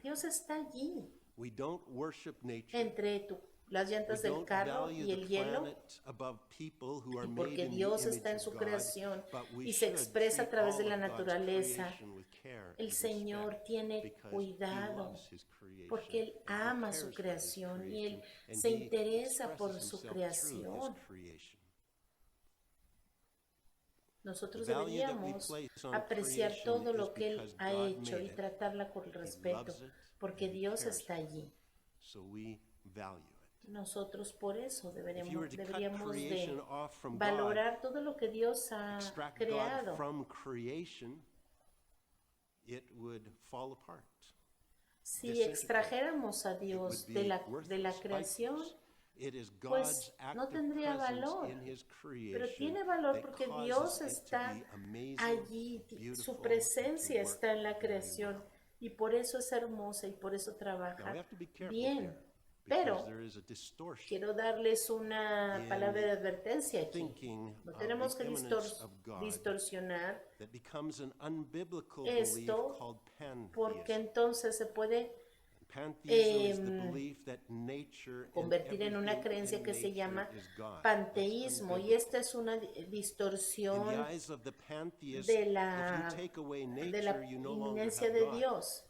Speaker 1: Dios está allí
Speaker 2: We don't worship nature.
Speaker 1: entre las
Speaker 2: We
Speaker 1: llantas del
Speaker 2: don't
Speaker 1: carro
Speaker 2: value
Speaker 1: y
Speaker 2: the
Speaker 1: el hielo,
Speaker 2: planet above people who are
Speaker 1: y
Speaker 2: made
Speaker 1: porque
Speaker 2: in the
Speaker 1: Dios
Speaker 2: image
Speaker 1: está en su
Speaker 2: of God,
Speaker 1: creación
Speaker 2: but we
Speaker 1: y se
Speaker 2: should
Speaker 1: expresa a
Speaker 2: treat
Speaker 1: través de
Speaker 2: all
Speaker 1: la
Speaker 2: of God's
Speaker 1: naturaleza.
Speaker 2: creation with care
Speaker 1: El
Speaker 2: and
Speaker 1: Señor
Speaker 2: respect,
Speaker 1: tiene
Speaker 2: because he
Speaker 1: cuidado
Speaker 2: loves his creation
Speaker 1: porque Él
Speaker 2: and he
Speaker 1: ama
Speaker 2: cares
Speaker 1: su
Speaker 2: for his
Speaker 1: creación y Él
Speaker 2: creation, and
Speaker 1: se
Speaker 2: he
Speaker 1: interesa por
Speaker 2: expresses
Speaker 1: su
Speaker 2: himself through
Speaker 1: creación.
Speaker 2: his creation.
Speaker 1: Nosotros
Speaker 2: The value that we
Speaker 1: deberíamos
Speaker 2: place on
Speaker 1: apreciar
Speaker 2: creation
Speaker 1: todo
Speaker 2: is
Speaker 1: lo que Él
Speaker 2: because
Speaker 1: ha
Speaker 2: God
Speaker 1: hecho
Speaker 2: made
Speaker 1: y
Speaker 2: it.
Speaker 1: tratarla con respeto,
Speaker 2: loves it
Speaker 1: porque
Speaker 2: and he
Speaker 1: Dios
Speaker 2: cares
Speaker 1: está
Speaker 2: for it.
Speaker 1: allí.
Speaker 2: So we value it.
Speaker 1: Nosotros por eso
Speaker 2: If you were to cut
Speaker 1: deberíamos
Speaker 2: creation
Speaker 1: de
Speaker 2: off from God,
Speaker 1: valorar todo lo que Dios ha
Speaker 2: extract God
Speaker 1: creado.
Speaker 2: from creation, it would fall apart.
Speaker 1: Si
Speaker 2: disintegrate.
Speaker 1: extrajéramos a
Speaker 2: It
Speaker 1: Dios
Speaker 2: would
Speaker 1: de
Speaker 2: be
Speaker 1: la
Speaker 2: worthless,
Speaker 1: creación,
Speaker 2: lifeless. It is
Speaker 1: pues
Speaker 2: God's
Speaker 1: no
Speaker 2: active
Speaker 1: tendría
Speaker 2: presence
Speaker 1: valor.
Speaker 2: in His
Speaker 1: Pero
Speaker 2: creation
Speaker 1: tiene valor
Speaker 2: that
Speaker 1: porque
Speaker 2: causes
Speaker 1: Dios
Speaker 2: it to
Speaker 1: está
Speaker 2: be amazing,
Speaker 1: allí,
Speaker 2: beautiful,
Speaker 1: su
Speaker 2: and to
Speaker 1: presencia
Speaker 2: work
Speaker 1: está en la
Speaker 2: very
Speaker 1: creación
Speaker 2: well.
Speaker 1: y por eso es hermosa y por eso
Speaker 2: Now we
Speaker 1: trabaja
Speaker 2: have to be careful
Speaker 1: bien.
Speaker 2: here, because
Speaker 1: Pero
Speaker 2: there is a distortion
Speaker 1: quiero darles una
Speaker 2: in
Speaker 1: palabra de
Speaker 2: the
Speaker 1: advertencia aquí.
Speaker 2: thinking
Speaker 1: No
Speaker 2: of
Speaker 1: tenemos
Speaker 2: the
Speaker 1: que
Speaker 2: immanence of God
Speaker 1: distorsionar
Speaker 2: that becomes an unbiblical belief
Speaker 1: esto
Speaker 2: called
Speaker 1: porque
Speaker 2: pantheism.
Speaker 1: entonces se puede
Speaker 2: Pantheism is the belief that nature and
Speaker 1: convertir en una
Speaker 2: everything
Speaker 1: creencia
Speaker 2: in
Speaker 1: que se
Speaker 2: nature
Speaker 1: llama
Speaker 2: is God.
Speaker 1: panteísmo
Speaker 2: That's
Speaker 1: y esta
Speaker 2: unbiblical.
Speaker 1: es una
Speaker 2: In the
Speaker 1: distorsión
Speaker 2: eyes of the pantheists,
Speaker 1: de
Speaker 2: if you
Speaker 1: la,
Speaker 2: take away
Speaker 1: de la
Speaker 2: nature, you no longer
Speaker 1: inminencia
Speaker 2: have
Speaker 1: de
Speaker 2: God.
Speaker 1: Dios.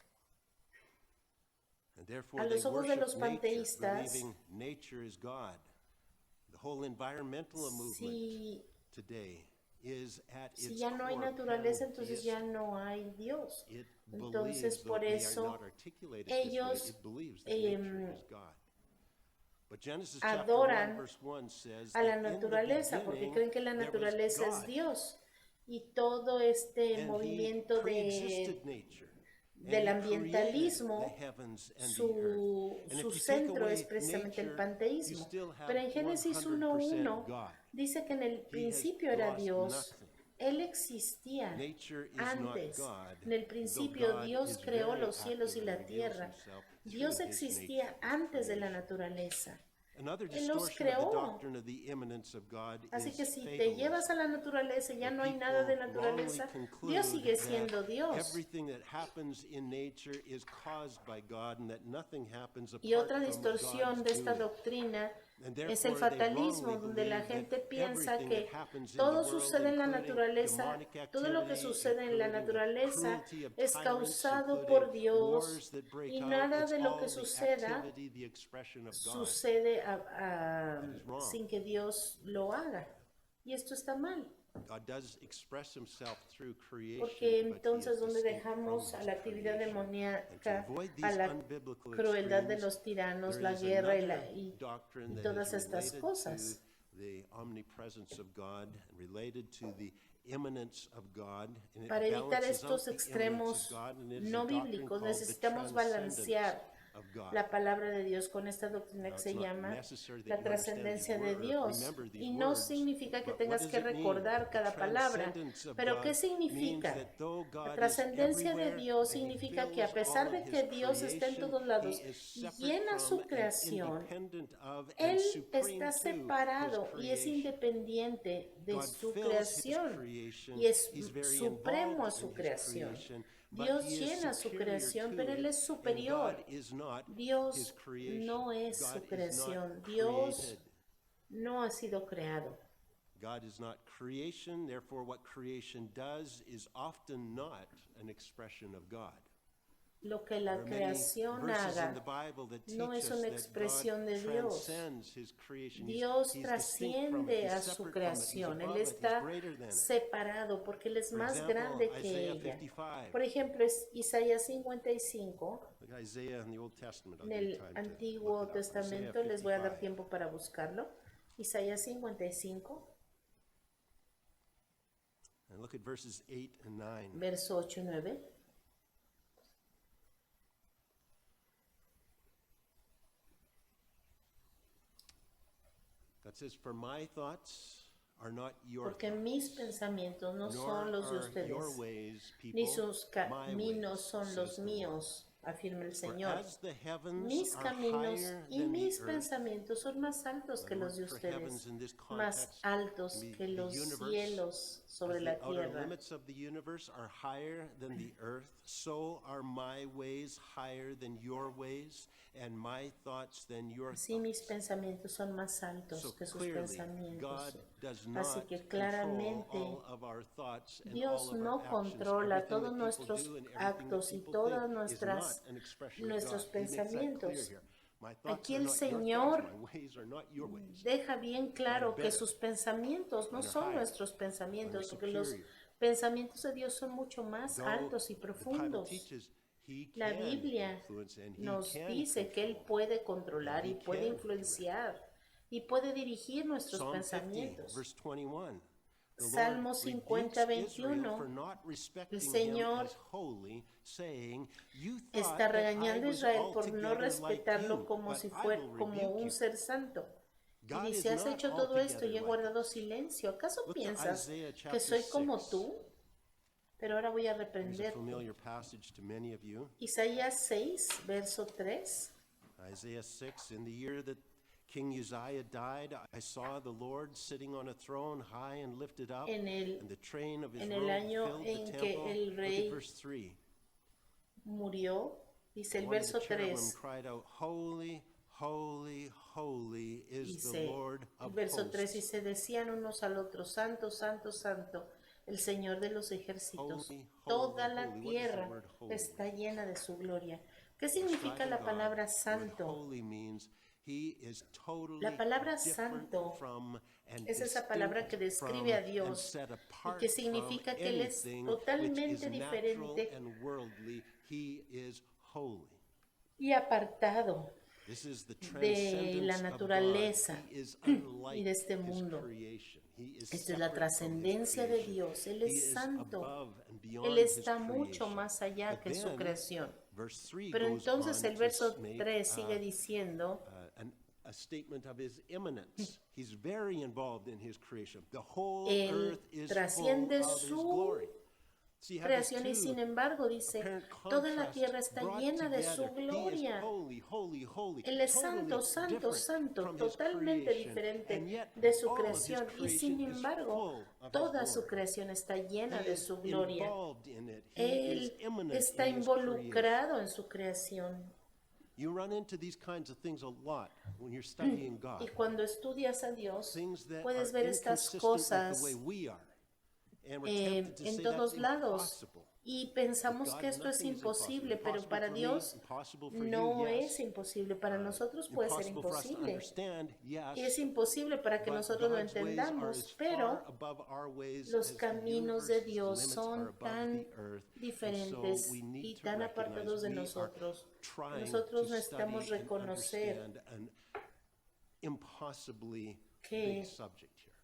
Speaker 2: And therefore
Speaker 1: A
Speaker 2: they
Speaker 1: los ojos de
Speaker 2: worship
Speaker 1: los
Speaker 2: nature,
Speaker 1: panteístas,
Speaker 2: believing nature is God. The whole environmental movement
Speaker 1: Si,
Speaker 2: today is at
Speaker 1: si
Speaker 2: its
Speaker 1: ya no hay
Speaker 2: core
Speaker 1: naturaleza, entonces ya
Speaker 2: pantheistic.
Speaker 1: no hay Dios.
Speaker 2: It
Speaker 1: Entonces,
Speaker 2: believes, though
Speaker 1: por
Speaker 2: it may
Speaker 1: eso,
Speaker 2: not articulate it this way,
Speaker 1: ellos
Speaker 2: it believes that nature is God. But Genesis chapter 1
Speaker 1: adoran
Speaker 2: verse 1 says
Speaker 1: a la
Speaker 2: that in the
Speaker 1: naturaleza porque
Speaker 2: beginning
Speaker 1: creen que la
Speaker 2: there was
Speaker 1: naturaleza es
Speaker 2: God,
Speaker 1: Dios y todo este
Speaker 2: and He
Speaker 1: movimiento
Speaker 2: preexisted nature.
Speaker 1: del
Speaker 2: And He created
Speaker 1: ambientalismo,
Speaker 2: the heavens and the
Speaker 1: su
Speaker 2: earth. And
Speaker 1: su
Speaker 2: if you take
Speaker 1: centro
Speaker 2: away
Speaker 1: es precisamente el
Speaker 2: nature, you
Speaker 1: panteísmo.
Speaker 2: still have
Speaker 1: Pero en Génesis
Speaker 2: 100%
Speaker 1: 1:1
Speaker 2: God.
Speaker 1: dice que en el principio era
Speaker 2: lost
Speaker 1: Dios.
Speaker 2: nothing.
Speaker 1: Él existía
Speaker 2: Nature is
Speaker 1: antes.
Speaker 2: not God,
Speaker 1: En el
Speaker 2: though
Speaker 1: principio
Speaker 2: God
Speaker 1: Dios
Speaker 2: is
Speaker 1: creó
Speaker 2: very
Speaker 1: los cielos y
Speaker 2: active
Speaker 1: la
Speaker 2: and reveals
Speaker 1: tierra.
Speaker 2: Himself
Speaker 1: Dios
Speaker 2: through His
Speaker 1: existía
Speaker 2: nature,
Speaker 1: antes de la
Speaker 2: creation.
Speaker 1: naturaleza.
Speaker 2: Another
Speaker 1: Él los
Speaker 2: distortion of the
Speaker 1: creó.
Speaker 2: doctrine of the immanence of God
Speaker 1: Así
Speaker 2: is
Speaker 1: que si te
Speaker 2: fatalism.
Speaker 1: llevas a la naturaleza y ya
Speaker 2: Where
Speaker 1: no hay
Speaker 2: people
Speaker 1: nada de
Speaker 2: wrongly
Speaker 1: naturaleza,
Speaker 2: conclude
Speaker 1: Dios sigue
Speaker 2: that
Speaker 1: siendo Dios.
Speaker 2: everything that happens in nature is caused by God and that nothing happens
Speaker 1: Y
Speaker 2: apart
Speaker 1: otra
Speaker 2: from
Speaker 1: distorsión
Speaker 2: God's
Speaker 1: de esta
Speaker 2: doing.
Speaker 1: doctrina
Speaker 2: And
Speaker 1: es el
Speaker 2: therefore, they
Speaker 1: fatalismo,
Speaker 2: wrongly
Speaker 1: donde la
Speaker 2: believe
Speaker 1: gente
Speaker 2: that
Speaker 1: piensa
Speaker 2: everything
Speaker 1: que
Speaker 2: that happens in the
Speaker 1: todo
Speaker 2: world,
Speaker 1: sucede en la
Speaker 2: including
Speaker 1: naturaleza,
Speaker 2: demonic
Speaker 1: todo lo que
Speaker 2: activity,
Speaker 1: sucede en la
Speaker 2: including the
Speaker 1: naturaleza
Speaker 2: cruelty of
Speaker 1: es
Speaker 2: tyrants,
Speaker 1: causado
Speaker 2: including
Speaker 1: por Dios
Speaker 2: wars that break
Speaker 1: y
Speaker 2: out,
Speaker 1: nada
Speaker 2: it's
Speaker 1: de lo
Speaker 2: all
Speaker 1: que
Speaker 2: the
Speaker 1: suceda
Speaker 2: activity, the expression of God.
Speaker 1: sucede
Speaker 2: That is wrong.
Speaker 1: sin que Dios lo haga. Y esto está mal,
Speaker 2: God does express Himself through creation,
Speaker 1: porque
Speaker 2: but He
Speaker 1: entonces
Speaker 2: is
Speaker 1: donde
Speaker 2: distinct
Speaker 1: dejamos
Speaker 2: from
Speaker 1: a
Speaker 2: His
Speaker 1: la actividad
Speaker 2: creation. And to
Speaker 1: demoníaca,
Speaker 2: avoid
Speaker 1: a
Speaker 2: these
Speaker 1: la
Speaker 2: unbiblical
Speaker 1: crueldad de
Speaker 2: extremes,
Speaker 1: los tiranos,
Speaker 2: there
Speaker 1: la
Speaker 2: is
Speaker 1: guerra
Speaker 2: another
Speaker 1: y
Speaker 2: doctrine that
Speaker 1: todas
Speaker 2: is
Speaker 1: estas
Speaker 2: related
Speaker 1: cosas.
Speaker 2: to the omnipresence of God and related to the immanence of God, and it
Speaker 1: Para evitar
Speaker 2: balances out
Speaker 1: estos
Speaker 2: the immanence
Speaker 1: extremos
Speaker 2: of God, and it is
Speaker 1: no
Speaker 2: a doctrine
Speaker 1: bíblicos,
Speaker 2: called the
Speaker 1: necesitamos
Speaker 2: transcendence
Speaker 1: balancear
Speaker 2: of God.
Speaker 1: la palabra de Dios con esta doctrina
Speaker 2: Now,
Speaker 1: que
Speaker 2: it's
Speaker 1: se
Speaker 2: not
Speaker 1: llama
Speaker 2: necessary that
Speaker 1: la
Speaker 2: you understand
Speaker 1: trascendencia
Speaker 2: these
Speaker 1: de
Speaker 2: words,
Speaker 1: Dios.
Speaker 2: remember these
Speaker 1: Y no
Speaker 2: words,
Speaker 1: significa que
Speaker 2: but what
Speaker 1: tengas
Speaker 2: does
Speaker 1: que
Speaker 2: it mean?
Speaker 1: recordar
Speaker 2: The
Speaker 1: cada palabra.
Speaker 2: transcendence of
Speaker 1: Pero
Speaker 2: God
Speaker 1: ¿qué
Speaker 2: means
Speaker 1: significa?
Speaker 2: that though
Speaker 1: La
Speaker 2: God is
Speaker 1: trascendencia de
Speaker 2: everywhere
Speaker 1: Dios
Speaker 2: and He
Speaker 1: significa que a
Speaker 2: fills
Speaker 1: pesar
Speaker 2: all
Speaker 1: de
Speaker 2: of
Speaker 1: que
Speaker 2: His
Speaker 1: Dios está en
Speaker 2: creation,
Speaker 1: todos lados
Speaker 2: He is
Speaker 1: y
Speaker 2: separate
Speaker 1: llena
Speaker 2: from
Speaker 1: su
Speaker 2: and
Speaker 1: creación,
Speaker 2: independent of and
Speaker 1: Él
Speaker 2: supreme
Speaker 1: está
Speaker 2: to
Speaker 1: separado
Speaker 2: His
Speaker 1: y es
Speaker 2: creation.
Speaker 1: independiente de
Speaker 2: God
Speaker 1: su
Speaker 2: fills His
Speaker 1: creación
Speaker 2: creation.
Speaker 1: y es
Speaker 2: He's very
Speaker 1: supremo a
Speaker 2: involved
Speaker 1: su
Speaker 2: in His
Speaker 1: creación.
Speaker 2: creation, but
Speaker 1: Dios
Speaker 2: He is
Speaker 1: llena su
Speaker 2: superior
Speaker 1: creación,
Speaker 2: to
Speaker 1: pero Él
Speaker 2: it,
Speaker 1: es
Speaker 2: and
Speaker 1: superior.
Speaker 2: God is not His
Speaker 1: Dios
Speaker 2: creation.
Speaker 1: no es
Speaker 2: God
Speaker 1: su
Speaker 2: is not
Speaker 1: creación. Dios
Speaker 2: created.
Speaker 1: no ha sido creado.
Speaker 2: God is not creation, therefore what creation does is often not an expression of God.
Speaker 1: Lo que
Speaker 2: There
Speaker 1: la
Speaker 2: are many
Speaker 1: creación
Speaker 2: verses in the
Speaker 1: haga
Speaker 2: Bible that
Speaker 1: no
Speaker 2: teach
Speaker 1: es
Speaker 2: us
Speaker 1: una
Speaker 2: that
Speaker 1: expresión
Speaker 2: God
Speaker 1: de Dios.
Speaker 2: transcends His creation.
Speaker 1: Dios
Speaker 2: He's distinct from it.
Speaker 1: trasciende
Speaker 2: He's
Speaker 1: a su
Speaker 2: separate from it. He's
Speaker 1: creación. Él
Speaker 2: above it. He's
Speaker 1: está
Speaker 2: greater than it.
Speaker 1: separado porque Él es
Speaker 2: For
Speaker 1: más
Speaker 2: example,
Speaker 1: grande que
Speaker 2: Isaiah
Speaker 1: ella.
Speaker 2: 55.
Speaker 1: Por ejemplo, es Isaías 55.
Speaker 2: Look at Isaiah in the Old Testament. I'll
Speaker 1: En
Speaker 2: give you
Speaker 1: el
Speaker 2: time to
Speaker 1: Antiguo
Speaker 2: look it up. Isaiah
Speaker 1: Testamento les voy a dar
Speaker 2: 55.
Speaker 1: tiempo para buscarlo. Isaías 55,
Speaker 2: And look at verses 8 and 9.
Speaker 1: verso 8 y 9.
Speaker 2: That says, "For my thoughts are not your
Speaker 1: Porque
Speaker 2: thoughts,
Speaker 1: mis pensamientos no
Speaker 2: nor
Speaker 1: son los de
Speaker 2: are your
Speaker 1: ustedes,
Speaker 2: ways,
Speaker 1: ni
Speaker 2: people,
Speaker 1: sus
Speaker 2: my
Speaker 1: caminos
Speaker 2: ways,
Speaker 1: son
Speaker 2: says
Speaker 1: los
Speaker 2: the Lord.
Speaker 1: míos, afirma el
Speaker 2: For
Speaker 1: Señor.
Speaker 2: as the heavens
Speaker 1: Mis
Speaker 2: are
Speaker 1: caminos
Speaker 2: higher
Speaker 1: y
Speaker 2: than
Speaker 1: mis
Speaker 2: the earth,"
Speaker 1: pensamientos son más altos que
Speaker 2: the
Speaker 1: los de
Speaker 2: word for heavens
Speaker 1: ustedes,
Speaker 2: in this
Speaker 1: más
Speaker 2: context
Speaker 1: altos
Speaker 2: means
Speaker 1: que
Speaker 2: the
Speaker 1: los
Speaker 2: universe,
Speaker 1: cielos sobre
Speaker 2: as
Speaker 1: la
Speaker 2: the outer
Speaker 1: tierra.
Speaker 2: limits of the universe are higher than the earth, so are my ways higher than your ways, and my thoughts than your
Speaker 1: Así mis
Speaker 2: thoughts.
Speaker 1: pensamientos son más altos
Speaker 2: So
Speaker 1: que sus
Speaker 2: clearly,
Speaker 1: pensamientos.
Speaker 2: God does
Speaker 1: Así
Speaker 2: not
Speaker 1: que
Speaker 2: control
Speaker 1: claramente
Speaker 2: all of our thoughts and
Speaker 1: Dios
Speaker 2: all of
Speaker 1: no
Speaker 2: our actions.
Speaker 1: controla
Speaker 2: Everything
Speaker 1: todos
Speaker 2: that people
Speaker 1: nuestros
Speaker 2: do and everything
Speaker 1: actos
Speaker 2: that
Speaker 1: y
Speaker 2: people
Speaker 1: todas
Speaker 2: think is
Speaker 1: nuestras,
Speaker 2: not an expression of
Speaker 1: nuestros
Speaker 2: God. He makes that clear
Speaker 1: pensamientos.
Speaker 2: here. My thoughts
Speaker 1: Aquí
Speaker 2: are
Speaker 1: el
Speaker 2: not your
Speaker 1: Señor
Speaker 2: thoughts, my ways are not your ways.
Speaker 1: deja bien claro que
Speaker 2: better,
Speaker 1: sus pensamientos no
Speaker 2: and are
Speaker 1: son
Speaker 2: higher,
Speaker 1: nuestros
Speaker 2: and are
Speaker 1: pensamientos, porque los
Speaker 2: superior.
Speaker 1: pensamientos de Dios son mucho más
Speaker 2: Though
Speaker 1: altos y
Speaker 2: the Bible
Speaker 1: profundos.
Speaker 2: teaches He
Speaker 1: La
Speaker 2: can
Speaker 1: Biblia
Speaker 2: influence and he
Speaker 1: nos
Speaker 2: can
Speaker 1: dice que Él
Speaker 2: control.
Speaker 1: puede controlar
Speaker 2: and
Speaker 1: y
Speaker 2: he
Speaker 1: puede
Speaker 2: can
Speaker 1: influenciar y puede dirigir nuestros
Speaker 2: Psalm 50,
Speaker 1: pensamientos.
Speaker 2: verse 21. The
Speaker 1: Salmo
Speaker 2: Lord
Speaker 1: 50,
Speaker 2: rebukes Israel
Speaker 1: 21.
Speaker 2: for not
Speaker 1: El
Speaker 2: respecting him
Speaker 1: Señor
Speaker 2: as holy, saying, "You
Speaker 1: está
Speaker 2: thought that I
Speaker 1: regañando a
Speaker 2: was
Speaker 1: Israel por no
Speaker 2: altogether like
Speaker 1: respetarlo
Speaker 2: you,
Speaker 1: como
Speaker 2: but
Speaker 1: si
Speaker 2: I
Speaker 1: fuera
Speaker 2: will
Speaker 1: como
Speaker 2: rebuke
Speaker 1: un
Speaker 2: you."
Speaker 1: ser santo. Y
Speaker 2: God is
Speaker 1: dice, has
Speaker 2: not
Speaker 1: hecho todo esto y
Speaker 2: altogether
Speaker 1: he
Speaker 2: like
Speaker 1: guardado
Speaker 2: us.
Speaker 1: silencio. ¿Acaso
Speaker 2: Look to
Speaker 1: piensas
Speaker 2: Isaiah
Speaker 1: que
Speaker 2: chapter
Speaker 1: soy como
Speaker 2: 6.
Speaker 1: tú? Pero ahora voy a
Speaker 2: Here's a
Speaker 1: reprenderte.
Speaker 2: familiar passage to many of you.
Speaker 1: Isaías 6, verso 3.
Speaker 2: Isaiah 6, in the year that King Uzziah died, I saw the Lord sitting on a throne high and lifted up,
Speaker 1: En el-
Speaker 2: and the train of his
Speaker 1: en el
Speaker 2: robe
Speaker 1: año
Speaker 2: filled the
Speaker 1: en que
Speaker 2: temple.
Speaker 1: el
Speaker 2: Look
Speaker 1: rey
Speaker 2: at verse 3.
Speaker 1: Murió, dice el
Speaker 2: One of the
Speaker 1: verso
Speaker 2: cherubim
Speaker 1: 3.
Speaker 2: cried out, "Holy, holy, holy is the
Speaker 1: Dice,
Speaker 2: Lord
Speaker 1: el
Speaker 2: of
Speaker 1: verso 3, y
Speaker 2: hosts."
Speaker 1: se decían unos al otro, santo, santo, santo, el Señor de los ejércitos.
Speaker 2: Holy,
Speaker 1: Toda
Speaker 2: holy,
Speaker 1: la
Speaker 2: holy. What does the
Speaker 1: tierra
Speaker 2: word holy
Speaker 1: está
Speaker 2: mean?
Speaker 1: llena de su gloria. ¿Qué significa
Speaker 2: Describing
Speaker 1: la
Speaker 2: God,
Speaker 1: palabra
Speaker 2: the word
Speaker 1: santo?
Speaker 2: holy means he is totally
Speaker 1: La palabra
Speaker 2: different
Speaker 1: santo
Speaker 2: from and
Speaker 1: es esa palabra que
Speaker 2: distinct
Speaker 1: describe
Speaker 2: from
Speaker 1: a
Speaker 2: and
Speaker 1: Dios
Speaker 2: set
Speaker 1: y
Speaker 2: apart
Speaker 1: que
Speaker 2: from
Speaker 1: significa que Él es
Speaker 2: anything which is
Speaker 1: totalmente
Speaker 2: natural
Speaker 1: diferente
Speaker 2: and worldly. He is holy.
Speaker 1: y apartado
Speaker 2: This is the
Speaker 1: de la
Speaker 2: transcendence of God.
Speaker 1: naturaleza
Speaker 2: He is
Speaker 1: y
Speaker 2: unlike
Speaker 1: de este
Speaker 2: his
Speaker 1: mundo.
Speaker 2: creation. He is
Speaker 1: Esta es la
Speaker 2: separate from his
Speaker 1: trascendencia de
Speaker 2: creation.
Speaker 1: Dios. Él
Speaker 2: He
Speaker 1: es
Speaker 2: is
Speaker 1: santo.
Speaker 2: above and
Speaker 1: Él
Speaker 2: beyond his
Speaker 1: está mucho
Speaker 2: creation.
Speaker 1: más allá
Speaker 2: But
Speaker 1: que su
Speaker 2: then,
Speaker 1: creación.
Speaker 2: verse 3
Speaker 1: Pero
Speaker 2: goes
Speaker 1: entonces
Speaker 2: on
Speaker 1: el
Speaker 2: to
Speaker 1: verso
Speaker 2: make
Speaker 1: 3 sigue diciendo,
Speaker 2: a statement of his immanence. He's very involved in his creation. The whole
Speaker 1: Él
Speaker 2: earth is full
Speaker 1: trasciende
Speaker 2: of his
Speaker 1: su
Speaker 2: glory. So you have these
Speaker 1: creación y sin
Speaker 2: two
Speaker 1: embargo dice,
Speaker 2: apparent
Speaker 1: toda la
Speaker 2: contrasts
Speaker 1: tierra está
Speaker 2: brought
Speaker 1: llena de su
Speaker 2: together. He is
Speaker 1: gloria.
Speaker 2: holy, holy, holy,
Speaker 1: Él es
Speaker 2: totally
Speaker 1: santo, santo,
Speaker 2: different
Speaker 1: santo,
Speaker 2: from his
Speaker 1: totalmente
Speaker 2: creation,
Speaker 1: diferente
Speaker 2: and yet
Speaker 1: de su
Speaker 2: all of his
Speaker 1: creación. Y sin
Speaker 2: creation is
Speaker 1: embargo,
Speaker 2: full of his
Speaker 1: toda su
Speaker 2: glory.
Speaker 1: creación está llena
Speaker 2: He
Speaker 1: de
Speaker 2: is
Speaker 1: su gloria.
Speaker 2: involved in it. He is
Speaker 1: Él
Speaker 2: immanent
Speaker 1: está
Speaker 2: in his creation.
Speaker 1: involucrado en su creación.
Speaker 2: You run into these kinds of things a lot when you're studying God.
Speaker 1: Y cuando estudias a Dios,
Speaker 2: Things that
Speaker 1: puedes
Speaker 2: are
Speaker 1: ver estas
Speaker 2: inconsistent with
Speaker 1: cosas
Speaker 2: the way we are. And we're tempted to
Speaker 1: en
Speaker 2: say
Speaker 1: todos
Speaker 2: that's
Speaker 1: lados.
Speaker 2: impossible.
Speaker 1: Y pensamos
Speaker 2: With God,
Speaker 1: que esto es
Speaker 2: nothing is
Speaker 1: imposible,
Speaker 2: impossible.
Speaker 1: pero para
Speaker 2: Impossible for me,
Speaker 1: Dios
Speaker 2: impossible for
Speaker 1: no
Speaker 2: you, yes.
Speaker 1: es imposible. Para nosotros puede ser
Speaker 2: Impossible for us to
Speaker 1: imposible.
Speaker 2: understand, yes.
Speaker 1: Y es imposible para que
Speaker 2: But
Speaker 1: nosotros lo
Speaker 2: God's ways are
Speaker 1: entendamos,
Speaker 2: as
Speaker 1: pero
Speaker 2: far above our ways
Speaker 1: los
Speaker 2: as the
Speaker 1: caminos de
Speaker 2: universe's
Speaker 1: Dios
Speaker 2: limits are
Speaker 1: son
Speaker 2: above
Speaker 1: tan
Speaker 2: the earth. And
Speaker 1: diferentes
Speaker 2: so we need
Speaker 1: y
Speaker 2: to
Speaker 1: tan
Speaker 2: recognize
Speaker 1: apartados de
Speaker 2: we are
Speaker 1: nosotros.
Speaker 2: trying
Speaker 1: Nosotros
Speaker 2: to
Speaker 1: necesitamos
Speaker 2: study and
Speaker 1: reconocer
Speaker 2: understand an impossibly
Speaker 1: que-
Speaker 2: big subject here.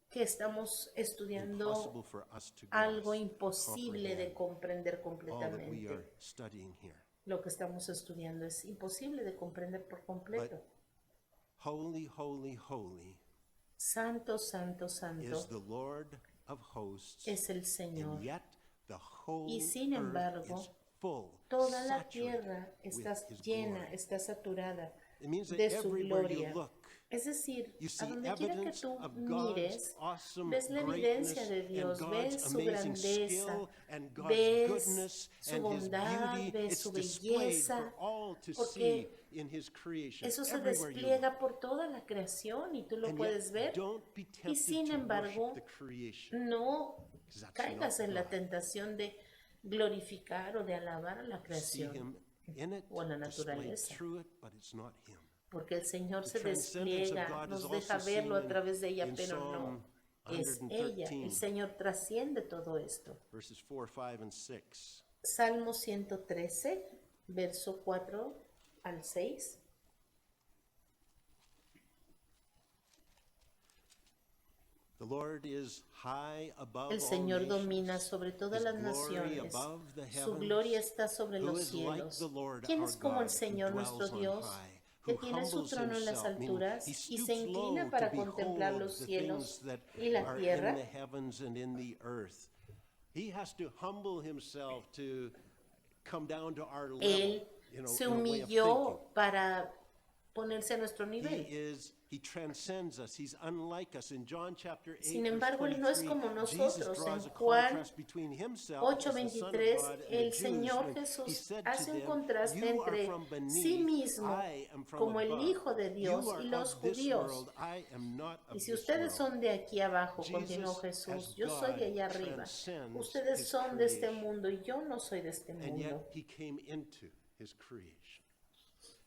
Speaker 1: que estamos estudiando
Speaker 2: Impossible for us to
Speaker 1: algo
Speaker 2: grasp,
Speaker 1: imposible de comprender
Speaker 2: comprehend all that we are
Speaker 1: completamente.
Speaker 2: studying here.
Speaker 1: Lo que estamos estudiando es imposible de comprender por completo.
Speaker 2: Holy, holy, holy
Speaker 1: Santo, santo,
Speaker 2: is
Speaker 1: santo
Speaker 2: the Lord of hosts,
Speaker 1: es el Señor.
Speaker 2: and yet the whole
Speaker 1: Y sin
Speaker 2: earth
Speaker 1: embargo,
Speaker 2: is full,
Speaker 1: toda la
Speaker 2: saturated
Speaker 1: tierra está
Speaker 2: with his
Speaker 1: llena,
Speaker 2: glory.
Speaker 1: está saturada
Speaker 2: It means that
Speaker 1: de su
Speaker 2: everywhere you
Speaker 1: gloria.
Speaker 2: look,
Speaker 1: Es decir,
Speaker 2: you
Speaker 1: a
Speaker 2: see
Speaker 1: donde quiera que
Speaker 2: evidence
Speaker 1: tú
Speaker 2: of God's
Speaker 1: mires,
Speaker 2: awesome
Speaker 1: ves la
Speaker 2: greatness
Speaker 1: evidencia de
Speaker 2: and
Speaker 1: Dios, ves
Speaker 2: God's
Speaker 1: su
Speaker 2: amazing
Speaker 1: grandeza,
Speaker 2: skill and God's
Speaker 1: ves
Speaker 2: goodness
Speaker 1: su
Speaker 2: and His
Speaker 1: bondad,
Speaker 2: beauty.
Speaker 1: ves
Speaker 2: It's
Speaker 1: su
Speaker 2: displayed
Speaker 1: belleza,
Speaker 2: for all to
Speaker 1: porque
Speaker 2: see in His creation.
Speaker 1: eso se
Speaker 2: Everywhere you look.
Speaker 1: despliega por toda la creación y tú lo
Speaker 2: And
Speaker 1: puedes
Speaker 2: yet,
Speaker 1: ver.
Speaker 2: don't be
Speaker 1: Y
Speaker 2: tempted
Speaker 1: sin
Speaker 2: to
Speaker 1: embargo,
Speaker 2: worship the creation.
Speaker 1: no
Speaker 2: 'Cause that's
Speaker 1: caigas
Speaker 2: not
Speaker 1: en la
Speaker 2: God.
Speaker 1: tentación de glorificar o de alabar a la
Speaker 2: See
Speaker 1: creación
Speaker 2: Him in it,
Speaker 1: o a la
Speaker 2: displayed
Speaker 1: naturaleza.
Speaker 2: through it, but it's not Him.
Speaker 1: Porque el Señor se
Speaker 2: transcendence of
Speaker 1: despliega,
Speaker 2: God is
Speaker 1: nos
Speaker 2: also
Speaker 1: deja verlo a
Speaker 2: seen
Speaker 1: través de ella,
Speaker 2: in
Speaker 1: pero no
Speaker 2: Psalm
Speaker 1: es ella.
Speaker 2: 113.
Speaker 1: El Señor trasciende todo esto.
Speaker 2: Verses 4, 5, and 6.
Speaker 1: Salmo 113, verso 4 al 6.
Speaker 2: The Lord is high above
Speaker 1: El
Speaker 2: all
Speaker 1: Señor
Speaker 2: nations.
Speaker 1: domina sobre todas
Speaker 2: His
Speaker 1: las
Speaker 2: glory
Speaker 1: naciones.
Speaker 2: above the
Speaker 1: Su
Speaker 2: heavens.
Speaker 1: gloria está sobre
Speaker 2: Who
Speaker 1: los
Speaker 2: is like
Speaker 1: cielos.
Speaker 2: the Lord
Speaker 1: ¿Quién
Speaker 2: our
Speaker 1: es como el
Speaker 2: God, who
Speaker 1: Señor
Speaker 2: dwells
Speaker 1: nuestro
Speaker 2: on
Speaker 1: Dios,
Speaker 2: high,
Speaker 1: que
Speaker 2: who
Speaker 1: tiene su
Speaker 2: humbles
Speaker 1: trono en las
Speaker 2: himself, meaning
Speaker 1: alturas
Speaker 2: he
Speaker 1: y
Speaker 2: stoops
Speaker 1: se inclina
Speaker 2: low
Speaker 1: para
Speaker 2: to
Speaker 1: contemplar
Speaker 2: behold
Speaker 1: los
Speaker 2: the
Speaker 1: cielos
Speaker 2: things that
Speaker 1: y la
Speaker 2: are in
Speaker 1: tierra?
Speaker 2: the heavens and in the earth? He has to humble himself to come down to our level,
Speaker 1: Él se
Speaker 2: in a way of
Speaker 1: humilló
Speaker 2: thinking.
Speaker 1: para ponerse a nuestro nivel.
Speaker 2: He transcends us. He's unlike us. In John chapter 8,
Speaker 1: Sin
Speaker 2: verse
Speaker 1: embargo, Él no es
Speaker 2: 23,
Speaker 1: como
Speaker 2: Jesus
Speaker 1: nosotros.
Speaker 2: draws
Speaker 1: En
Speaker 2: a
Speaker 1: Juan
Speaker 2: contrast between himself as the Son of
Speaker 1: 8:23,
Speaker 2: God and the
Speaker 1: el
Speaker 2: Jews
Speaker 1: Señor
Speaker 2: when he
Speaker 1: Jesús
Speaker 2: said to
Speaker 1: hace un
Speaker 2: them,
Speaker 1: contraste
Speaker 2: "You are
Speaker 1: entre
Speaker 2: from
Speaker 1: sí
Speaker 2: beneath,
Speaker 1: mismo
Speaker 2: I am from
Speaker 1: como el
Speaker 2: above.
Speaker 1: Hijo de Dios
Speaker 2: You are
Speaker 1: y los
Speaker 2: of this
Speaker 1: judíos.
Speaker 2: world, I am not of
Speaker 1: Y si
Speaker 2: this
Speaker 1: ustedes
Speaker 2: world."
Speaker 1: son de aquí abajo, continuó
Speaker 2: Jesus,
Speaker 1: Jesús,
Speaker 2: as
Speaker 1: yo soy de
Speaker 2: God,
Speaker 1: allá arriba.
Speaker 2: transcends
Speaker 1: Ustedes
Speaker 2: his
Speaker 1: son de este
Speaker 2: creation.
Speaker 1: mundo y yo no soy de este
Speaker 2: And
Speaker 1: mundo.
Speaker 2: yet he came into his creation.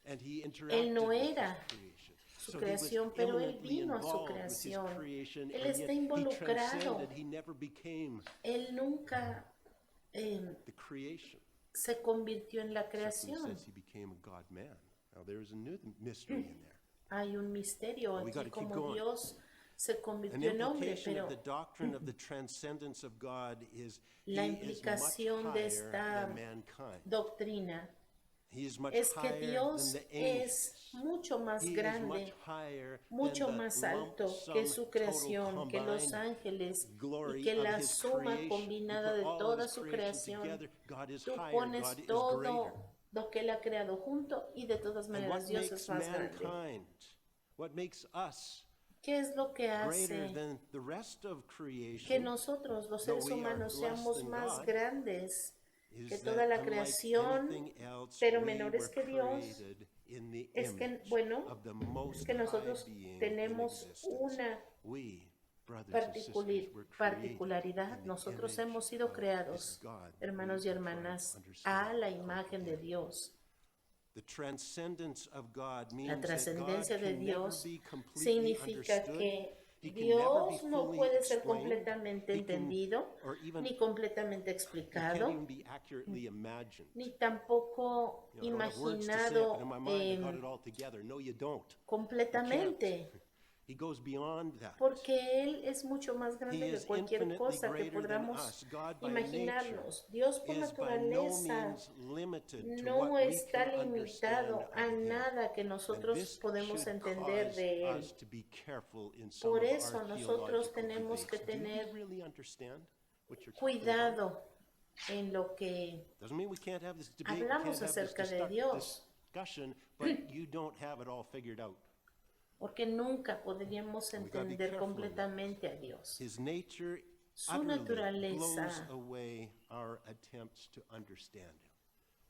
Speaker 2: And he interacted
Speaker 1: Él no
Speaker 2: with
Speaker 1: era
Speaker 2: his creation.
Speaker 1: su
Speaker 2: So he was
Speaker 1: creación, pero Él
Speaker 2: eminently
Speaker 1: vino a su
Speaker 2: involved with his
Speaker 1: creación.
Speaker 2: creation,
Speaker 1: Él
Speaker 2: and
Speaker 1: está
Speaker 2: yet he
Speaker 1: involucrado.
Speaker 2: transcended. He never became
Speaker 1: Él nunca
Speaker 2: the creation.
Speaker 1: se convirtió en la
Speaker 2: Simply
Speaker 1: creación.
Speaker 2: says he became a God-man. Now there is a new mystery in there.
Speaker 1: Hay un misterio
Speaker 2: We
Speaker 1: aquí
Speaker 2: gotta keep
Speaker 1: como
Speaker 2: going.
Speaker 1: Dios se
Speaker 2: An
Speaker 1: convirtió en hombre,
Speaker 2: implication
Speaker 1: pero
Speaker 2: of the doctrine of the transcendence of God is
Speaker 1: la
Speaker 2: he is much
Speaker 1: implicación de
Speaker 2: higher
Speaker 1: esta
Speaker 2: than mankind.
Speaker 1: doctrina
Speaker 2: He is much
Speaker 1: es que
Speaker 2: higher
Speaker 1: Dios
Speaker 2: than the
Speaker 1: es
Speaker 2: angels.
Speaker 1: mucho más
Speaker 2: He is
Speaker 1: grande,
Speaker 2: much higher
Speaker 1: mucho
Speaker 2: than the
Speaker 1: más
Speaker 2: lump
Speaker 1: alto que
Speaker 2: sum
Speaker 1: su
Speaker 2: total
Speaker 1: creación, que los
Speaker 2: combined
Speaker 1: ángeles y
Speaker 2: glory
Speaker 1: que
Speaker 2: of
Speaker 1: la
Speaker 2: his
Speaker 1: suma
Speaker 2: creation. You
Speaker 1: combinada
Speaker 2: put
Speaker 1: de
Speaker 2: all of
Speaker 1: toda
Speaker 2: his
Speaker 1: su
Speaker 2: creation
Speaker 1: creación.
Speaker 2: together, God is
Speaker 1: Tú
Speaker 2: higher,
Speaker 1: pones
Speaker 2: God is greater.
Speaker 1: todo lo que Él ha creado junto y de todas
Speaker 2: And
Speaker 1: maneras
Speaker 2: what
Speaker 1: Dios
Speaker 2: makes
Speaker 1: es más grande.
Speaker 2: mankind, what makes us
Speaker 1: ¿Qué es lo que
Speaker 2: greater
Speaker 1: hace
Speaker 2: than the rest of
Speaker 1: que
Speaker 2: creation
Speaker 1: nosotros, los
Speaker 2: though
Speaker 1: seres
Speaker 2: we are
Speaker 1: humanos,
Speaker 2: less
Speaker 1: seamos
Speaker 2: than
Speaker 1: más
Speaker 2: God,
Speaker 1: grandes que
Speaker 2: is
Speaker 1: toda
Speaker 2: that
Speaker 1: la
Speaker 2: unlike
Speaker 1: creación,
Speaker 2: anything else,
Speaker 1: pero
Speaker 2: we
Speaker 1: menores
Speaker 2: were
Speaker 1: que Dios?
Speaker 2: created in the
Speaker 1: Es que,
Speaker 2: image
Speaker 1: bueno,
Speaker 2: of the
Speaker 1: es
Speaker 2: most
Speaker 1: que
Speaker 2: high
Speaker 1: nosotros
Speaker 2: being in
Speaker 1: tenemos
Speaker 2: existence.
Speaker 1: una
Speaker 2: We, brothers and sisters, were created
Speaker 1: particularidad.
Speaker 2: in the
Speaker 1: Nosotros
Speaker 2: image
Speaker 1: hemos sido
Speaker 2: of
Speaker 1: creados,
Speaker 2: this God that
Speaker 1: hermanos
Speaker 2: we
Speaker 1: y
Speaker 2: are trying to
Speaker 1: hermanas,
Speaker 2: understand
Speaker 1: a la
Speaker 2: and
Speaker 1: imagen de
Speaker 2: comprehend.
Speaker 1: Dios.
Speaker 2: The transcendence of God
Speaker 1: La
Speaker 2: means that God
Speaker 1: trascendencia de
Speaker 2: can never
Speaker 1: Dios
Speaker 2: be completely
Speaker 1: significa
Speaker 2: understood.
Speaker 1: que
Speaker 2: He can never be
Speaker 1: Dios no
Speaker 2: fully
Speaker 1: puede ser
Speaker 2: explained.
Speaker 1: completamente
Speaker 2: He can,
Speaker 1: entendido,
Speaker 2: or even,
Speaker 1: ni completamente
Speaker 2: he can't
Speaker 1: explicado,
Speaker 2: even be accurately imagined.
Speaker 1: ni tampoco
Speaker 2: You know, I don't have words to say it, but in my mind I got
Speaker 1: imaginado
Speaker 2: it all together. No, you don't.
Speaker 1: completamente,
Speaker 2: He goes beyond that.
Speaker 1: porque Él es mucho más
Speaker 2: He
Speaker 1: grande que
Speaker 2: is
Speaker 1: cualquier
Speaker 2: infinitely
Speaker 1: cosa que
Speaker 2: greater than
Speaker 1: podamos
Speaker 2: us. God by
Speaker 1: imaginarnos.
Speaker 2: nature
Speaker 1: Dios por
Speaker 2: is by no
Speaker 1: naturaleza
Speaker 2: means limited to
Speaker 1: no
Speaker 2: what we
Speaker 1: está
Speaker 2: can understand
Speaker 1: limitado a
Speaker 2: of him.
Speaker 1: nada que
Speaker 2: And
Speaker 1: nosotros
Speaker 2: this
Speaker 1: podemos
Speaker 2: should
Speaker 1: entender
Speaker 2: cause
Speaker 1: de Él.
Speaker 2: us to be careful in some
Speaker 1: Por
Speaker 2: of
Speaker 1: eso
Speaker 2: our
Speaker 1: nosotros
Speaker 2: theological
Speaker 1: tenemos que
Speaker 2: debates. Do
Speaker 1: tener
Speaker 2: you really understand what you're talking about?
Speaker 1: cuidado en lo que
Speaker 2: Doesn't mean we can't have this debate, we can't
Speaker 1: hablamos
Speaker 2: have this
Speaker 1: acerca de Dios,
Speaker 2: discussion, but you don't have it all figured out.
Speaker 1: porque nunca podríamos
Speaker 2: And we gotta be
Speaker 1: entender
Speaker 2: careful in that.
Speaker 1: completamente a Dios.
Speaker 2: His nature
Speaker 1: Su
Speaker 2: utterly
Speaker 1: naturaleza
Speaker 2: blows away our attempts to understand him.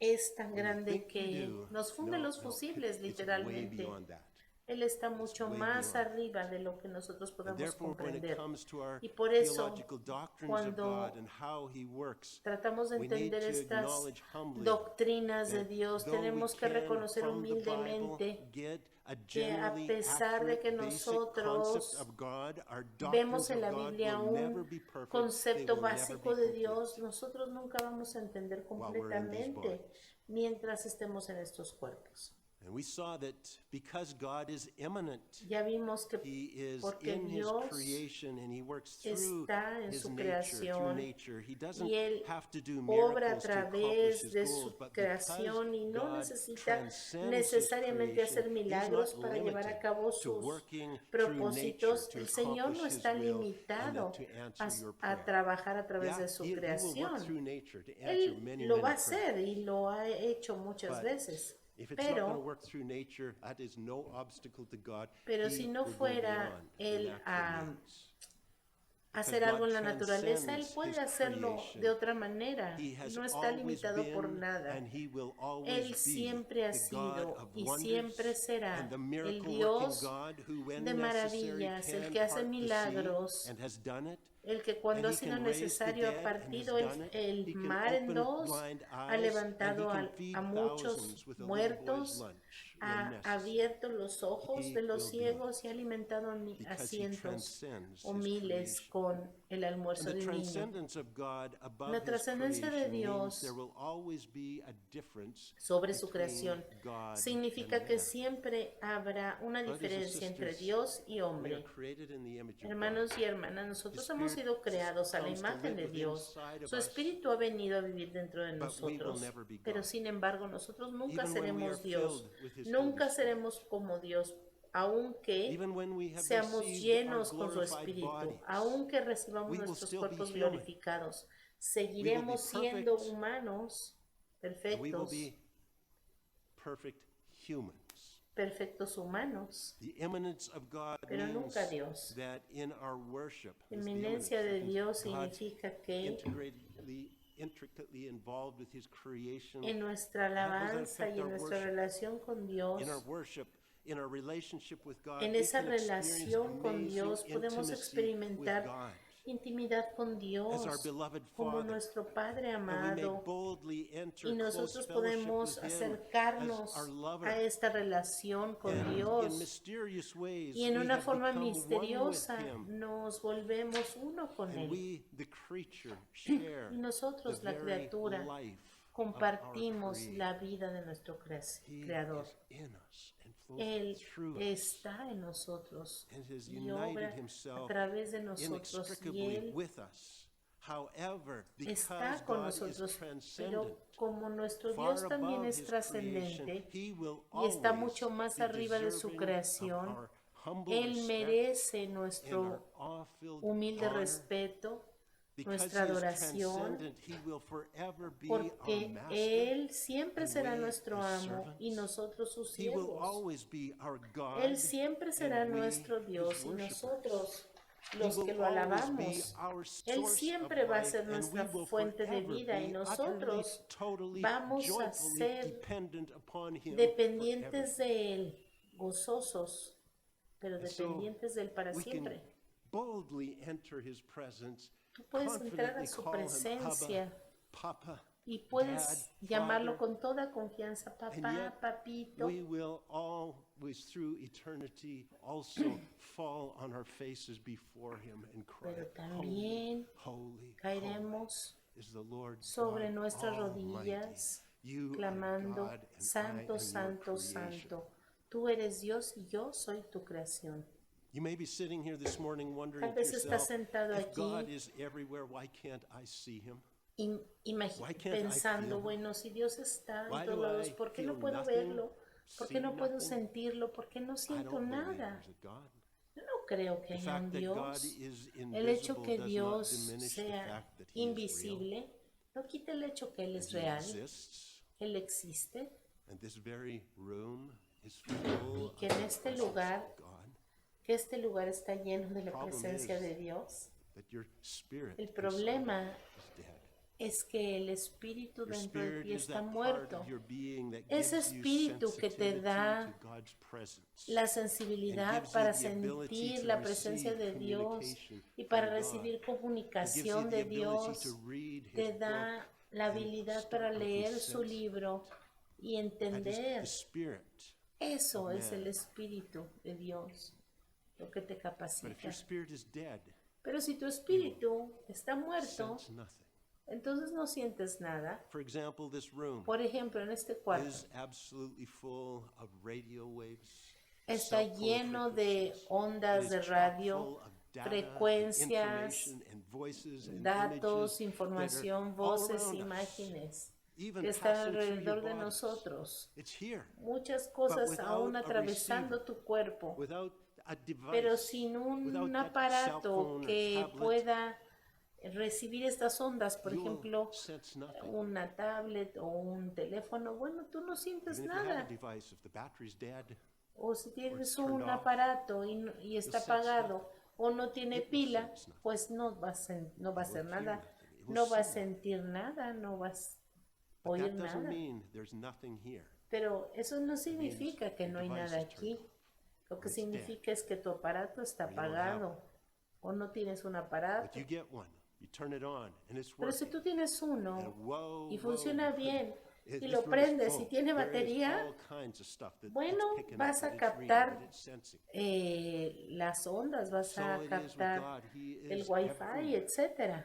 Speaker 1: Es tan
Speaker 2: When you
Speaker 1: grande
Speaker 2: think you
Speaker 1: que
Speaker 2: do,
Speaker 1: nos funde
Speaker 2: no,
Speaker 1: los
Speaker 2: no,
Speaker 1: fusibles,
Speaker 2: it's way
Speaker 1: literalmente.
Speaker 2: beyond that.
Speaker 1: Él está mucho
Speaker 2: way
Speaker 1: más
Speaker 2: beyond.
Speaker 1: arriba de lo que nosotros
Speaker 2: And
Speaker 1: podamos
Speaker 2: therefore, when it
Speaker 1: comprender.
Speaker 2: comes to our
Speaker 1: Y por eso,
Speaker 2: theological doctrines of
Speaker 1: cuando
Speaker 2: God and how he works,
Speaker 1: tratamos de
Speaker 2: we need
Speaker 1: entender
Speaker 2: to
Speaker 1: estas
Speaker 2: acknowledge humbly
Speaker 1: doctrinas de
Speaker 2: that
Speaker 1: Dios,
Speaker 2: though we
Speaker 1: tenemos que
Speaker 2: can,
Speaker 1: reconocer
Speaker 2: from the Bible,
Speaker 1: humildemente
Speaker 2: get a
Speaker 1: que a
Speaker 2: generally
Speaker 1: pesar de que
Speaker 2: accurate, basic
Speaker 1: nosotros
Speaker 2: concept of God, our
Speaker 1: vemos
Speaker 2: doctrines
Speaker 1: en
Speaker 2: of
Speaker 1: la
Speaker 2: God
Speaker 1: Biblia
Speaker 2: will never
Speaker 1: un
Speaker 2: be perfect, they
Speaker 1: concepto
Speaker 2: will never
Speaker 1: básico
Speaker 2: be
Speaker 1: de
Speaker 2: complete.
Speaker 1: Dios, nosotros nunca vamos a entender
Speaker 2: While we're in these
Speaker 1: completamente
Speaker 2: bodies.
Speaker 1: mientras estemos en estos cuerpos.
Speaker 2: And we saw that because God is immanent,
Speaker 1: Ya vimos que
Speaker 2: he is
Speaker 1: porque
Speaker 2: in his
Speaker 1: Dios
Speaker 2: creation and he works through
Speaker 1: está en
Speaker 2: his
Speaker 1: su
Speaker 2: nature, through
Speaker 1: creación
Speaker 2: nature. He doesn't
Speaker 1: y Él
Speaker 2: have to do
Speaker 1: obra a
Speaker 2: miracles to accomplish
Speaker 1: través
Speaker 2: his
Speaker 1: de
Speaker 2: goals,
Speaker 1: su
Speaker 2: but because
Speaker 1: creación y no
Speaker 2: God
Speaker 1: necesita
Speaker 2: transcends
Speaker 1: necesariamente
Speaker 2: his
Speaker 1: hacer
Speaker 2: creation,
Speaker 1: milagros
Speaker 2: he's not
Speaker 1: para llevar a
Speaker 2: limited
Speaker 1: cabo
Speaker 2: to
Speaker 1: sus
Speaker 2: working through
Speaker 1: propósitos.
Speaker 2: nature to
Speaker 1: El Señor no
Speaker 2: accomplish
Speaker 1: está
Speaker 2: his will and
Speaker 1: limitado
Speaker 2: to answer your
Speaker 1: a
Speaker 2: prayer.
Speaker 1: trabajar a través
Speaker 2: Yeah,
Speaker 1: de su
Speaker 2: he will work
Speaker 1: creación.
Speaker 2: through nature to answer
Speaker 1: Él
Speaker 2: many,
Speaker 1: lo
Speaker 2: many
Speaker 1: va a
Speaker 2: prayers.
Speaker 1: hacer y lo ha hecho muchas
Speaker 2: But
Speaker 1: veces.
Speaker 2: if it's not going to
Speaker 1: Pero,
Speaker 2: work through nature, that is no obstacle to God.
Speaker 1: pero
Speaker 2: He
Speaker 1: si no
Speaker 2: will go
Speaker 1: fuera
Speaker 2: beyond
Speaker 1: Él
Speaker 2: the natural
Speaker 1: a
Speaker 2: means.
Speaker 1: hacer
Speaker 2: God
Speaker 1: algo en la naturaleza, Él
Speaker 2: transcends
Speaker 1: puede
Speaker 2: his
Speaker 1: hacerlo
Speaker 2: creation.
Speaker 1: de otra manera.
Speaker 2: He has
Speaker 1: No está
Speaker 2: always
Speaker 1: limitado por
Speaker 2: been,
Speaker 1: nada.
Speaker 2: and he will always
Speaker 1: Él
Speaker 2: be
Speaker 1: siempre ha
Speaker 2: the
Speaker 1: sido
Speaker 2: God of
Speaker 1: y
Speaker 2: wonders
Speaker 1: siempre será
Speaker 2: and the
Speaker 1: el
Speaker 2: miracle-working
Speaker 1: Dios
Speaker 2: God who, when
Speaker 1: de
Speaker 2: necessary,
Speaker 1: maravillas, el
Speaker 2: can
Speaker 1: que hace
Speaker 2: part the sea
Speaker 1: milagros,
Speaker 2: and has done it.
Speaker 1: el que cuando
Speaker 2: And
Speaker 1: ha
Speaker 2: he
Speaker 1: sido
Speaker 2: can raise the
Speaker 1: necesario ha
Speaker 2: dead and
Speaker 1: partido
Speaker 2: has done it.
Speaker 1: el
Speaker 2: He can
Speaker 1: mar en
Speaker 2: open
Speaker 1: dos,
Speaker 2: blind
Speaker 1: ha
Speaker 2: eyes,
Speaker 1: levantado
Speaker 2: and he can feed
Speaker 1: a muchos
Speaker 2: thousands with a little boy's
Speaker 1: muertos,
Speaker 2: lunch when
Speaker 1: ha
Speaker 2: necessary.
Speaker 1: abierto los ojos
Speaker 2: He
Speaker 1: de los
Speaker 2: will do
Speaker 1: ciegos y ha alimentado a
Speaker 2: Because he
Speaker 1: cientos
Speaker 2: transcends
Speaker 1: o
Speaker 2: his
Speaker 1: miles
Speaker 2: creation.
Speaker 1: con el
Speaker 2: And
Speaker 1: almuerzo
Speaker 2: the
Speaker 1: de un niño.
Speaker 2: transcendence of God above
Speaker 1: La
Speaker 2: his
Speaker 1: trascendencia de
Speaker 2: creation means
Speaker 1: Dios
Speaker 2: there will always be a difference
Speaker 1: sobre su
Speaker 2: between
Speaker 1: creación
Speaker 2: God
Speaker 1: significa
Speaker 2: and
Speaker 1: que
Speaker 2: man.
Speaker 1: siempre habrá una
Speaker 2: Brothers and
Speaker 1: diferencia entre
Speaker 2: sisters,
Speaker 1: Dios y
Speaker 2: We are
Speaker 1: hombre.
Speaker 2: created in the image of
Speaker 1: Hermanos
Speaker 2: God.
Speaker 1: y hermanas, nosotros
Speaker 2: His
Speaker 1: hemos
Speaker 2: Spirit
Speaker 1: sido creados a la
Speaker 2: comes to
Speaker 1: imagen
Speaker 2: live
Speaker 1: de
Speaker 2: within
Speaker 1: Dios.
Speaker 2: inside of
Speaker 1: Su
Speaker 2: us,
Speaker 1: espíritu ha venido a vivir dentro de
Speaker 2: but we will
Speaker 1: nosotros.
Speaker 2: never be
Speaker 1: Pero
Speaker 2: God.
Speaker 1: sin embargo, nosotros nunca
Speaker 2: Even when we are
Speaker 1: seremos Dios.
Speaker 2: filled with His
Speaker 1: Nunca
Speaker 2: Holy Spirit.
Speaker 1: seremos como Dios, aunque
Speaker 2: Even when we have
Speaker 1: seamos
Speaker 2: received
Speaker 1: llenos
Speaker 2: our
Speaker 1: con su
Speaker 2: glorified
Speaker 1: espíritu,
Speaker 2: bodies,
Speaker 1: aunque recibamos
Speaker 2: we will
Speaker 1: nuestros
Speaker 2: still be
Speaker 1: cuerpos
Speaker 2: human.
Speaker 1: glorificados, seguiremos siendo
Speaker 2: perfect,
Speaker 1: humanos,
Speaker 2: and we will
Speaker 1: perfectos,
Speaker 2: be perfect humans.
Speaker 1: perfectos humanos.
Speaker 2: The immanence of God
Speaker 1: Pero
Speaker 2: means
Speaker 1: nunca Dios.
Speaker 2: that in our worship,
Speaker 1: La
Speaker 2: is the
Speaker 1: eminencia de
Speaker 2: immanence.
Speaker 1: Dios
Speaker 2: God
Speaker 1: significa que
Speaker 2: intricately involved with his creation,
Speaker 1: en nuestra alabanza y en nuestra relación con Dios,
Speaker 2: in our worship, in our relationship with God,
Speaker 1: en
Speaker 2: we
Speaker 1: esa
Speaker 2: can experience
Speaker 1: relación con
Speaker 2: amazing
Speaker 1: Dios podemos
Speaker 2: intimacy
Speaker 1: experimentar
Speaker 2: with God.
Speaker 1: intimidad con
Speaker 2: As
Speaker 1: Dios
Speaker 2: our beloved
Speaker 1: como
Speaker 2: Father.
Speaker 1: nuestro Padre
Speaker 2: And we may
Speaker 1: amado,
Speaker 2: boldly enter
Speaker 1: y
Speaker 2: close
Speaker 1: nosotros
Speaker 2: fellowship
Speaker 1: podemos
Speaker 2: with him
Speaker 1: acercarnos
Speaker 2: as our lover.
Speaker 1: a esta relación con
Speaker 2: And in
Speaker 1: Dios
Speaker 2: mysterious ways,
Speaker 1: y en
Speaker 2: we
Speaker 1: una
Speaker 2: have
Speaker 1: forma
Speaker 2: become one
Speaker 1: misteriosa
Speaker 2: with him.
Speaker 1: nos volvemos uno con
Speaker 2: And
Speaker 1: Él.
Speaker 2: we, the creature, share
Speaker 1: Y nosotros,
Speaker 2: the
Speaker 1: la
Speaker 2: very
Speaker 1: criatura,
Speaker 2: life
Speaker 1: compartimos
Speaker 2: Creator.
Speaker 1: la vida de nuestro
Speaker 2: He
Speaker 1: Creador.
Speaker 2: is in us and flows
Speaker 1: Él
Speaker 2: through us
Speaker 1: está en nosotros
Speaker 2: and has
Speaker 1: y
Speaker 2: united
Speaker 1: obra a
Speaker 2: himself
Speaker 1: través de nosotros y
Speaker 2: inextricably
Speaker 1: Él
Speaker 2: with us. However, because
Speaker 1: está con
Speaker 2: God is
Speaker 1: nosotros,
Speaker 2: transcendent,
Speaker 1: pero como nuestro
Speaker 2: far
Speaker 1: Dios también
Speaker 2: above
Speaker 1: es
Speaker 2: his
Speaker 1: trascendente
Speaker 2: creation, he will
Speaker 1: y está
Speaker 2: always
Speaker 1: mucho más
Speaker 2: be
Speaker 1: arriba de su
Speaker 2: deserving of
Speaker 1: creación,
Speaker 2: our humble
Speaker 1: Él
Speaker 2: respect
Speaker 1: merece
Speaker 2: and our
Speaker 1: nuestro
Speaker 2: awe-filled
Speaker 1: humilde
Speaker 2: honor.
Speaker 1: respeto,
Speaker 2: Because
Speaker 1: nuestra
Speaker 2: he is
Speaker 1: adoración,
Speaker 2: transcendent, he will forever be our
Speaker 1: porque
Speaker 2: master.
Speaker 1: Él siempre
Speaker 2: and
Speaker 1: será
Speaker 2: we
Speaker 1: nuestro
Speaker 2: his
Speaker 1: amo y
Speaker 2: servants.
Speaker 1: nosotros sus
Speaker 2: He will
Speaker 1: siervos.
Speaker 2: always be our God,
Speaker 1: Él siempre será
Speaker 2: and we
Speaker 1: nuestro
Speaker 2: his
Speaker 1: Dios y
Speaker 2: worshipers.
Speaker 1: nosotros
Speaker 2: He
Speaker 1: los que
Speaker 2: will
Speaker 1: lo
Speaker 2: always be
Speaker 1: alabamos.
Speaker 2: our
Speaker 1: Él
Speaker 2: source
Speaker 1: siempre
Speaker 2: of
Speaker 1: va a
Speaker 2: life,
Speaker 1: ser
Speaker 2: and
Speaker 1: nuestra
Speaker 2: we will
Speaker 1: fuente de
Speaker 2: forever
Speaker 1: vida y
Speaker 2: be
Speaker 1: nosotros
Speaker 2: totally,
Speaker 1: vamos a
Speaker 2: joyfully
Speaker 1: ser
Speaker 2: dependent upon him
Speaker 1: dependientes
Speaker 2: forever.
Speaker 1: de Él, gozosos, pero
Speaker 2: And so
Speaker 1: dependientes de Él para
Speaker 2: we can
Speaker 1: siempre.
Speaker 2: boldly enter his presence,
Speaker 1: Tú puedes entrar a
Speaker 2: confidently
Speaker 1: su
Speaker 2: call him
Speaker 1: presencia
Speaker 2: Abba, Papa,
Speaker 1: y puedes
Speaker 2: Dad,
Speaker 1: llamarlo
Speaker 2: Father,
Speaker 1: con toda confianza,
Speaker 2: and
Speaker 1: papá,
Speaker 2: yet
Speaker 1: papito.
Speaker 2: we will always, through eternity, also fall on our faces before him and cry,
Speaker 1: Pero
Speaker 2: holy,
Speaker 1: también
Speaker 2: holy, holy
Speaker 1: caeremos
Speaker 2: is the Lord
Speaker 1: sobre
Speaker 2: God
Speaker 1: nuestras
Speaker 2: Almighty.
Speaker 1: rodillas,
Speaker 2: You are
Speaker 1: clamando,
Speaker 2: God and I
Speaker 1: Santo,
Speaker 2: am your
Speaker 1: Santo,
Speaker 2: creation.
Speaker 1: Santo. Tú eres Dios y yo soy tu creación.
Speaker 2: You may be sitting here this morning wondering
Speaker 1: Tal
Speaker 2: to
Speaker 1: vez estás
Speaker 2: yourself,
Speaker 1: sentado
Speaker 2: if
Speaker 1: aquí
Speaker 2: God is everywhere, why can't I see him? Why can't I
Speaker 1: Pensando,
Speaker 2: feel him?
Speaker 1: bueno, si Dios está
Speaker 2: Why
Speaker 1: en todos
Speaker 2: do
Speaker 1: lados,
Speaker 2: I
Speaker 1: ¿por qué
Speaker 2: feel
Speaker 1: no puedo
Speaker 2: nothing,
Speaker 1: verlo? ¿Por qué
Speaker 2: see
Speaker 1: no puedo
Speaker 2: nothing?
Speaker 1: sentirlo? ¿Por qué no
Speaker 2: I
Speaker 1: siento
Speaker 2: don't believe
Speaker 1: nada?
Speaker 2: there's a God.
Speaker 1: Yo no creo que
Speaker 2: The
Speaker 1: haya un
Speaker 2: fact that God
Speaker 1: Dios.
Speaker 2: is
Speaker 1: El hecho
Speaker 2: invisible
Speaker 1: que
Speaker 2: does not
Speaker 1: Dios
Speaker 2: diminish the
Speaker 1: sea
Speaker 2: fact that he is real.
Speaker 1: invisible no quita el hecho que Él
Speaker 2: And
Speaker 1: es
Speaker 2: he
Speaker 1: real.
Speaker 2: exists,
Speaker 1: Él existe
Speaker 2: and this very room is full
Speaker 1: y
Speaker 2: of
Speaker 1: que
Speaker 2: the
Speaker 1: en este
Speaker 2: presence
Speaker 1: lugar,
Speaker 2: of God.
Speaker 1: que este lugar está lleno de la
Speaker 2: Problem
Speaker 1: presencia
Speaker 2: is
Speaker 1: de Dios.
Speaker 2: That your spirit
Speaker 1: El
Speaker 2: inside
Speaker 1: problema
Speaker 2: is dead.
Speaker 1: es que el espíritu
Speaker 2: Your
Speaker 1: dentro de
Speaker 2: spirit
Speaker 1: ti
Speaker 2: is
Speaker 1: está
Speaker 2: that part
Speaker 1: muerto.
Speaker 2: of your being that
Speaker 1: Ese
Speaker 2: gives you
Speaker 1: espíritu que te
Speaker 2: sensitivity
Speaker 1: da
Speaker 2: to God's presence.
Speaker 1: la
Speaker 2: And
Speaker 1: sensibilidad
Speaker 2: gives you
Speaker 1: para
Speaker 2: the ability
Speaker 1: sentir
Speaker 2: to
Speaker 1: la presencia
Speaker 2: receive
Speaker 1: de Dios
Speaker 2: communication
Speaker 1: y para
Speaker 2: from
Speaker 1: recibir
Speaker 2: God.
Speaker 1: comunicación
Speaker 2: It gives
Speaker 1: de
Speaker 2: you the ability
Speaker 1: Dios.
Speaker 2: to read his
Speaker 1: Te
Speaker 2: book
Speaker 1: da la
Speaker 2: and
Speaker 1: habilidad
Speaker 2: start
Speaker 1: para
Speaker 2: making
Speaker 1: leer su
Speaker 2: sense.
Speaker 1: libro y
Speaker 2: That is
Speaker 1: entender.
Speaker 2: the spirit.
Speaker 1: Eso
Speaker 2: of
Speaker 1: es
Speaker 2: man.
Speaker 1: el espíritu de Dios, lo que te
Speaker 2: But if
Speaker 1: capacita.
Speaker 2: your spirit is dead,
Speaker 1: Pero si tu espíritu está muerto,
Speaker 2: sense nothing.
Speaker 1: entonces no sientes nada.
Speaker 2: For example, this room
Speaker 1: Por ejemplo, en este cuarto
Speaker 2: is absolutely full of radio waves.
Speaker 1: está
Speaker 2: cell phone
Speaker 1: lleno de
Speaker 2: frequencies.
Speaker 1: ondas
Speaker 2: It
Speaker 1: de
Speaker 2: is chock
Speaker 1: radio,
Speaker 2: full of data,
Speaker 1: frecuencias,
Speaker 2: information, and voices, and
Speaker 1: datos,
Speaker 2: images
Speaker 1: información,
Speaker 2: that are all
Speaker 1: voces,
Speaker 2: around us,
Speaker 1: imágenes
Speaker 2: even
Speaker 1: que están
Speaker 2: passing through your
Speaker 1: alrededor de
Speaker 2: bodies.
Speaker 1: nosotros.
Speaker 2: It's here,
Speaker 1: Muchas cosas
Speaker 2: without
Speaker 1: aún
Speaker 2: a
Speaker 1: atravesando tu cuerpo,
Speaker 2: without a device,
Speaker 1: pero sin un
Speaker 2: without that cell
Speaker 1: aparato
Speaker 2: phone or
Speaker 1: que
Speaker 2: tablet,
Speaker 1: pueda recibir estas ondas, por
Speaker 2: you will
Speaker 1: ejemplo,
Speaker 2: sense nothing.
Speaker 1: una tablet o un teléfono, bueno, tú no sientes
Speaker 2: Even if you have a
Speaker 1: nada.
Speaker 2: device, if the battery's dead,
Speaker 1: O si tienes
Speaker 2: turned
Speaker 1: un
Speaker 2: off,
Speaker 1: aparato y está
Speaker 2: sense
Speaker 1: apagado o no tiene
Speaker 2: It will
Speaker 1: pila,
Speaker 2: sense nothing.
Speaker 1: pues no vas no va a hacer
Speaker 2: will hear
Speaker 1: nada,
Speaker 2: nothing. It will
Speaker 1: no va a
Speaker 2: see nothing.
Speaker 1: sentir nada, no vas a
Speaker 2: but
Speaker 1: oír
Speaker 2: that doesn't
Speaker 1: nada.
Speaker 2: mean there's nothing here.
Speaker 1: Pero eso no significa que
Speaker 2: the
Speaker 1: no hay
Speaker 2: device
Speaker 1: nada
Speaker 2: is turned
Speaker 1: aquí.
Speaker 2: off,
Speaker 1: Lo que
Speaker 2: it's
Speaker 1: significa es que tu aparato está
Speaker 2: Or you don't have
Speaker 1: apagado o no tienes un aparato.
Speaker 2: But you get one, you turn it on, and it's
Speaker 1: Pero si
Speaker 2: working.
Speaker 1: tú tienes uno
Speaker 2: And whoa,
Speaker 1: y funciona
Speaker 2: whoa,
Speaker 1: bien
Speaker 2: this
Speaker 1: y lo
Speaker 2: room is
Speaker 1: prendes
Speaker 2: full.
Speaker 1: y tiene
Speaker 2: There is
Speaker 1: batería,
Speaker 2: all kinds of stuff that
Speaker 1: bueno,
Speaker 2: it's picking
Speaker 1: vas
Speaker 2: up,
Speaker 1: a
Speaker 2: that it's reading,
Speaker 1: captar
Speaker 2: that it's sensing.
Speaker 1: las ondas, vas
Speaker 2: So
Speaker 1: a
Speaker 2: it is with
Speaker 1: captar
Speaker 2: God. He
Speaker 1: el
Speaker 2: is
Speaker 1: wifi,
Speaker 2: everywhere.
Speaker 1: etcétera.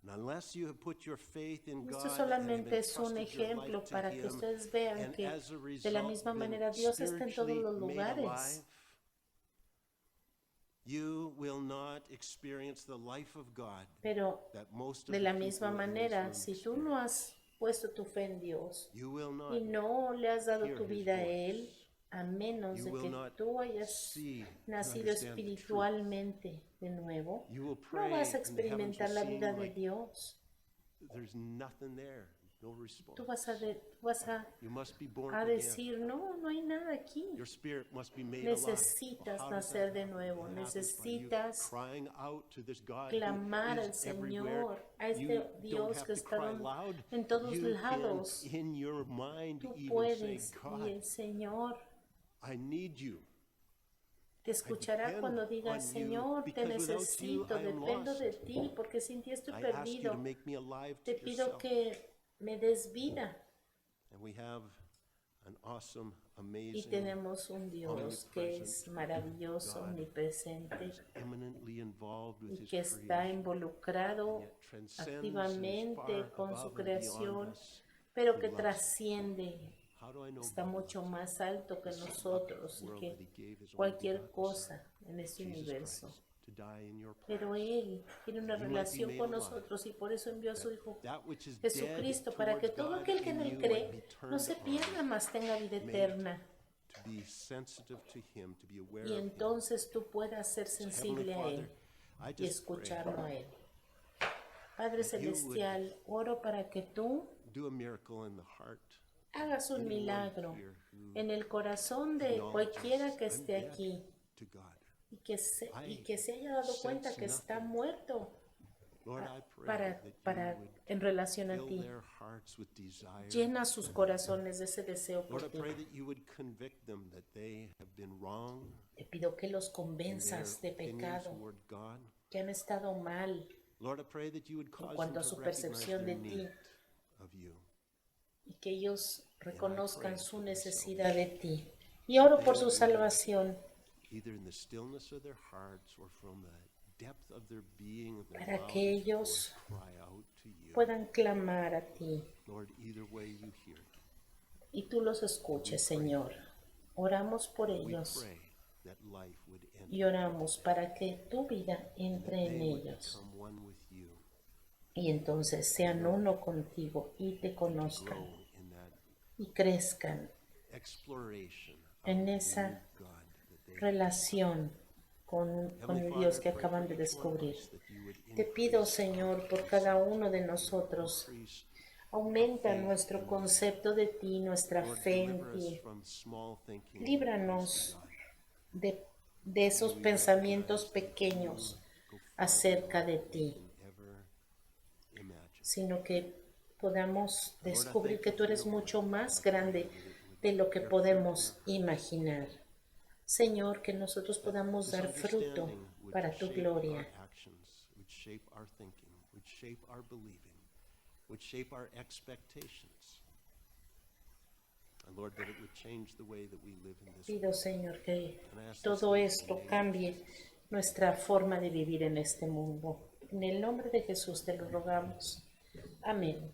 Speaker 2: And unless you have put your faith in
Speaker 1: Esto
Speaker 2: God and have
Speaker 1: solamente es un
Speaker 2: entrusted your
Speaker 1: ejemplo
Speaker 2: life to
Speaker 1: para que
Speaker 2: Him,
Speaker 1: ustedes vean
Speaker 2: and
Speaker 1: que
Speaker 2: as a
Speaker 1: de la
Speaker 2: result
Speaker 1: misma
Speaker 2: been
Speaker 1: manera Dios está en todos
Speaker 2: spiritually
Speaker 1: los
Speaker 2: made
Speaker 1: lugares.
Speaker 2: alive, you will not experience the life of God
Speaker 1: Pero
Speaker 2: that most of
Speaker 1: de
Speaker 2: the
Speaker 1: la
Speaker 2: people
Speaker 1: misma
Speaker 2: in this
Speaker 1: manera,
Speaker 2: room
Speaker 1: si tú
Speaker 2: experience.
Speaker 1: no has puesto tu fe en Dios
Speaker 2: You will not
Speaker 1: y no le has dado
Speaker 2: hear
Speaker 1: tu
Speaker 2: His
Speaker 1: vida a Él,
Speaker 2: voice.
Speaker 1: a menos
Speaker 2: You
Speaker 1: de
Speaker 2: will
Speaker 1: que
Speaker 2: not
Speaker 1: tú hayas
Speaker 2: see and
Speaker 1: nacido
Speaker 2: understand the truth.
Speaker 1: espiritualmente de nuevo,
Speaker 2: You will
Speaker 1: no
Speaker 2: pray
Speaker 1: vas a
Speaker 2: and the heavens
Speaker 1: experimentar
Speaker 2: will
Speaker 1: la
Speaker 2: seem
Speaker 1: vida de
Speaker 2: like
Speaker 1: Dios.
Speaker 2: there's nothing there, no response.
Speaker 1: Tú vas a
Speaker 2: You must be born
Speaker 1: a
Speaker 2: again.
Speaker 1: decir, no, no hay nada aquí.
Speaker 2: Your spirit must be made alive.
Speaker 1: Necesitas
Speaker 2: Well, how does
Speaker 1: nacer
Speaker 2: that
Speaker 1: de
Speaker 2: happen?
Speaker 1: nuevo,
Speaker 2: It happens by you
Speaker 1: necesitas
Speaker 2: crying out to this God
Speaker 1: clamar
Speaker 2: who
Speaker 1: al
Speaker 2: is everywhere.
Speaker 1: Señor, a este
Speaker 2: You don't
Speaker 1: Dios
Speaker 2: have
Speaker 1: que
Speaker 2: to
Speaker 1: está
Speaker 2: cry loud.
Speaker 1: en todos
Speaker 2: You
Speaker 1: lados.
Speaker 2: can, in your mind,
Speaker 1: Tú
Speaker 2: even say,
Speaker 1: puedes y
Speaker 2: God,
Speaker 1: el Señor
Speaker 2: I need you.
Speaker 1: te escuchará
Speaker 2: depend
Speaker 1: cuando digas,
Speaker 2: on you,
Speaker 1: Señor, te
Speaker 2: because without you,
Speaker 1: necesito,
Speaker 2: I am
Speaker 1: dependo de
Speaker 2: lost.
Speaker 1: ti, porque sin ti estoy
Speaker 2: I ask you to
Speaker 1: perdido.
Speaker 2: make me alive to
Speaker 1: Te pido
Speaker 2: yourself.
Speaker 1: que me des vida.
Speaker 2: And we have an awesome
Speaker 1: Y
Speaker 2: amazing,
Speaker 1: tenemos un Dios que es maravilloso, omnipresente,
Speaker 2: eminently involved with
Speaker 1: y
Speaker 2: his
Speaker 1: que está
Speaker 2: creation,
Speaker 1: involucrado
Speaker 2: yet transcends and is
Speaker 1: activamente
Speaker 2: far
Speaker 1: con su
Speaker 2: above and beyond
Speaker 1: creación,
Speaker 2: us,
Speaker 1: pero
Speaker 2: who
Speaker 1: que
Speaker 2: loves us.
Speaker 1: trasciende,
Speaker 2: How do I know
Speaker 1: está
Speaker 2: God
Speaker 1: mucho
Speaker 2: loves us?
Speaker 1: más alto que
Speaker 2: This
Speaker 1: nosotros y
Speaker 2: world that
Speaker 1: que
Speaker 2: he gave his only
Speaker 1: cualquier
Speaker 2: begotten
Speaker 1: cosa
Speaker 2: Son,
Speaker 1: en este
Speaker 2: Jesus
Speaker 1: universo.
Speaker 2: Christ, to die in your place.
Speaker 1: Pero Él tiene una
Speaker 2: You might be
Speaker 1: relación
Speaker 2: made
Speaker 1: con
Speaker 2: alive.
Speaker 1: nosotros y por eso envió a su Hijo
Speaker 2: That which is
Speaker 1: Jesucristo,
Speaker 2: dead
Speaker 1: para que
Speaker 2: towards
Speaker 1: todo
Speaker 2: God
Speaker 1: aquel que en
Speaker 2: in
Speaker 1: Él
Speaker 2: you might
Speaker 1: cree
Speaker 2: be
Speaker 1: no
Speaker 2: turned
Speaker 1: se pierda,
Speaker 2: on,
Speaker 1: mas tenga vida
Speaker 2: made
Speaker 1: eterna.
Speaker 2: to be sensitive to him, to be aware
Speaker 1: Y
Speaker 2: of him.
Speaker 1: entonces tú puedas ser
Speaker 2: So, Heavenly
Speaker 1: sensible a Él
Speaker 2: Father, I
Speaker 1: y
Speaker 2: just pray,
Speaker 1: escucharlo a Él. Padre
Speaker 2: that you would
Speaker 1: Celestial, oro para que tú
Speaker 2: do a miracle in the heart
Speaker 1: hagas un
Speaker 2: anyone
Speaker 1: milagro
Speaker 2: here who
Speaker 1: en el corazón de
Speaker 2: acknowledges,
Speaker 1: cualquiera que
Speaker 2: I'm
Speaker 1: esté
Speaker 2: dead
Speaker 1: aquí
Speaker 2: to God.
Speaker 1: y que se haya dado cuenta
Speaker 2: sense
Speaker 1: que está
Speaker 2: nothing.
Speaker 1: muerto
Speaker 2: Lord, I pray
Speaker 1: para,
Speaker 2: that you
Speaker 1: para
Speaker 2: would
Speaker 1: en relación a
Speaker 2: fill
Speaker 1: ti.
Speaker 2: their hearts with desire.
Speaker 1: Llena sus corazones de ese deseo por
Speaker 2: Lord, I
Speaker 1: ti.
Speaker 2: pray that you would convict them that they have been wrong
Speaker 1: Te pido que los
Speaker 2: in their
Speaker 1: convenzas de
Speaker 2: opinions
Speaker 1: pecado,
Speaker 2: toward God.
Speaker 1: que han estado mal
Speaker 2: Lord, I pray that you would cause them
Speaker 1: cuanto a
Speaker 2: to
Speaker 1: su
Speaker 2: recognize
Speaker 1: percepción
Speaker 2: their
Speaker 1: de ti.
Speaker 2: need of you.
Speaker 1: y que ellos reconozcan
Speaker 2: pray
Speaker 1: su
Speaker 2: for their
Speaker 1: necesidad de ti. Y oro por su
Speaker 2: They would,
Speaker 1: salvación,
Speaker 2: either in the stillness of their hearts or from the depth of their being, their
Speaker 1: para
Speaker 2: loudest
Speaker 1: que ellos
Speaker 2: voice cry out to you.
Speaker 1: puedan clamar a ti
Speaker 2: Lord, either way you hear.
Speaker 1: y tú los escuches, Señor. Oramos por
Speaker 2: We
Speaker 1: ellos
Speaker 2: pray that life would enter,
Speaker 1: y oramos para que tu vida
Speaker 2: that
Speaker 1: entre en
Speaker 2: they would
Speaker 1: ellos
Speaker 2: become one with you,
Speaker 1: y entonces sean uno contigo y te
Speaker 2: grow
Speaker 1: conozcan
Speaker 2: in that
Speaker 1: y crezcan
Speaker 2: exploration of
Speaker 1: en
Speaker 2: the
Speaker 1: esa
Speaker 2: new God that they
Speaker 1: relación con
Speaker 2: Heavenly
Speaker 1: el
Speaker 2: Father,
Speaker 1: Dios
Speaker 2: I
Speaker 1: que
Speaker 2: pray
Speaker 1: acaban
Speaker 2: for
Speaker 1: de
Speaker 2: each one of
Speaker 1: descubrir.
Speaker 2: us that you would
Speaker 1: Te pido,
Speaker 2: increase
Speaker 1: Señor,
Speaker 2: our
Speaker 1: por
Speaker 2: faith,
Speaker 1: cada uno de nosotros,
Speaker 2: increase
Speaker 1: aumenta nuestro concepto de ti, nuestra
Speaker 2: Lord,
Speaker 1: fe en
Speaker 2: deliver us
Speaker 1: ti.
Speaker 2: from small thinking.
Speaker 1: Líbranos
Speaker 2: God.
Speaker 1: de esos pensamientos pequeños acerca de ti,
Speaker 2: Ever imagine.
Speaker 1: sino que podamos
Speaker 2: Lord, I
Speaker 1: descubrir
Speaker 2: thank
Speaker 1: que
Speaker 2: you
Speaker 1: tú
Speaker 2: for
Speaker 1: eres
Speaker 2: your
Speaker 1: mucho
Speaker 2: word.
Speaker 1: más grande de lo que podemos imaginar. Señor, que nosotros podamos
Speaker 2: This
Speaker 1: dar fruto
Speaker 2: understanding would
Speaker 1: para tu
Speaker 2: shape
Speaker 1: gloria.
Speaker 2: our actions, would shape our thinking, would shape our believing, would shape our expectations. And Lord, that it would change the way that we live in this
Speaker 1: Pido,
Speaker 2: world.
Speaker 1: Señor, que
Speaker 2: And I ask
Speaker 1: todo
Speaker 2: this in the
Speaker 1: esto
Speaker 2: name of
Speaker 1: cambie
Speaker 2: Jesus.
Speaker 1: nuestra forma de vivir en este mundo. En el nombre de Jesús te lo rogamos. Amén.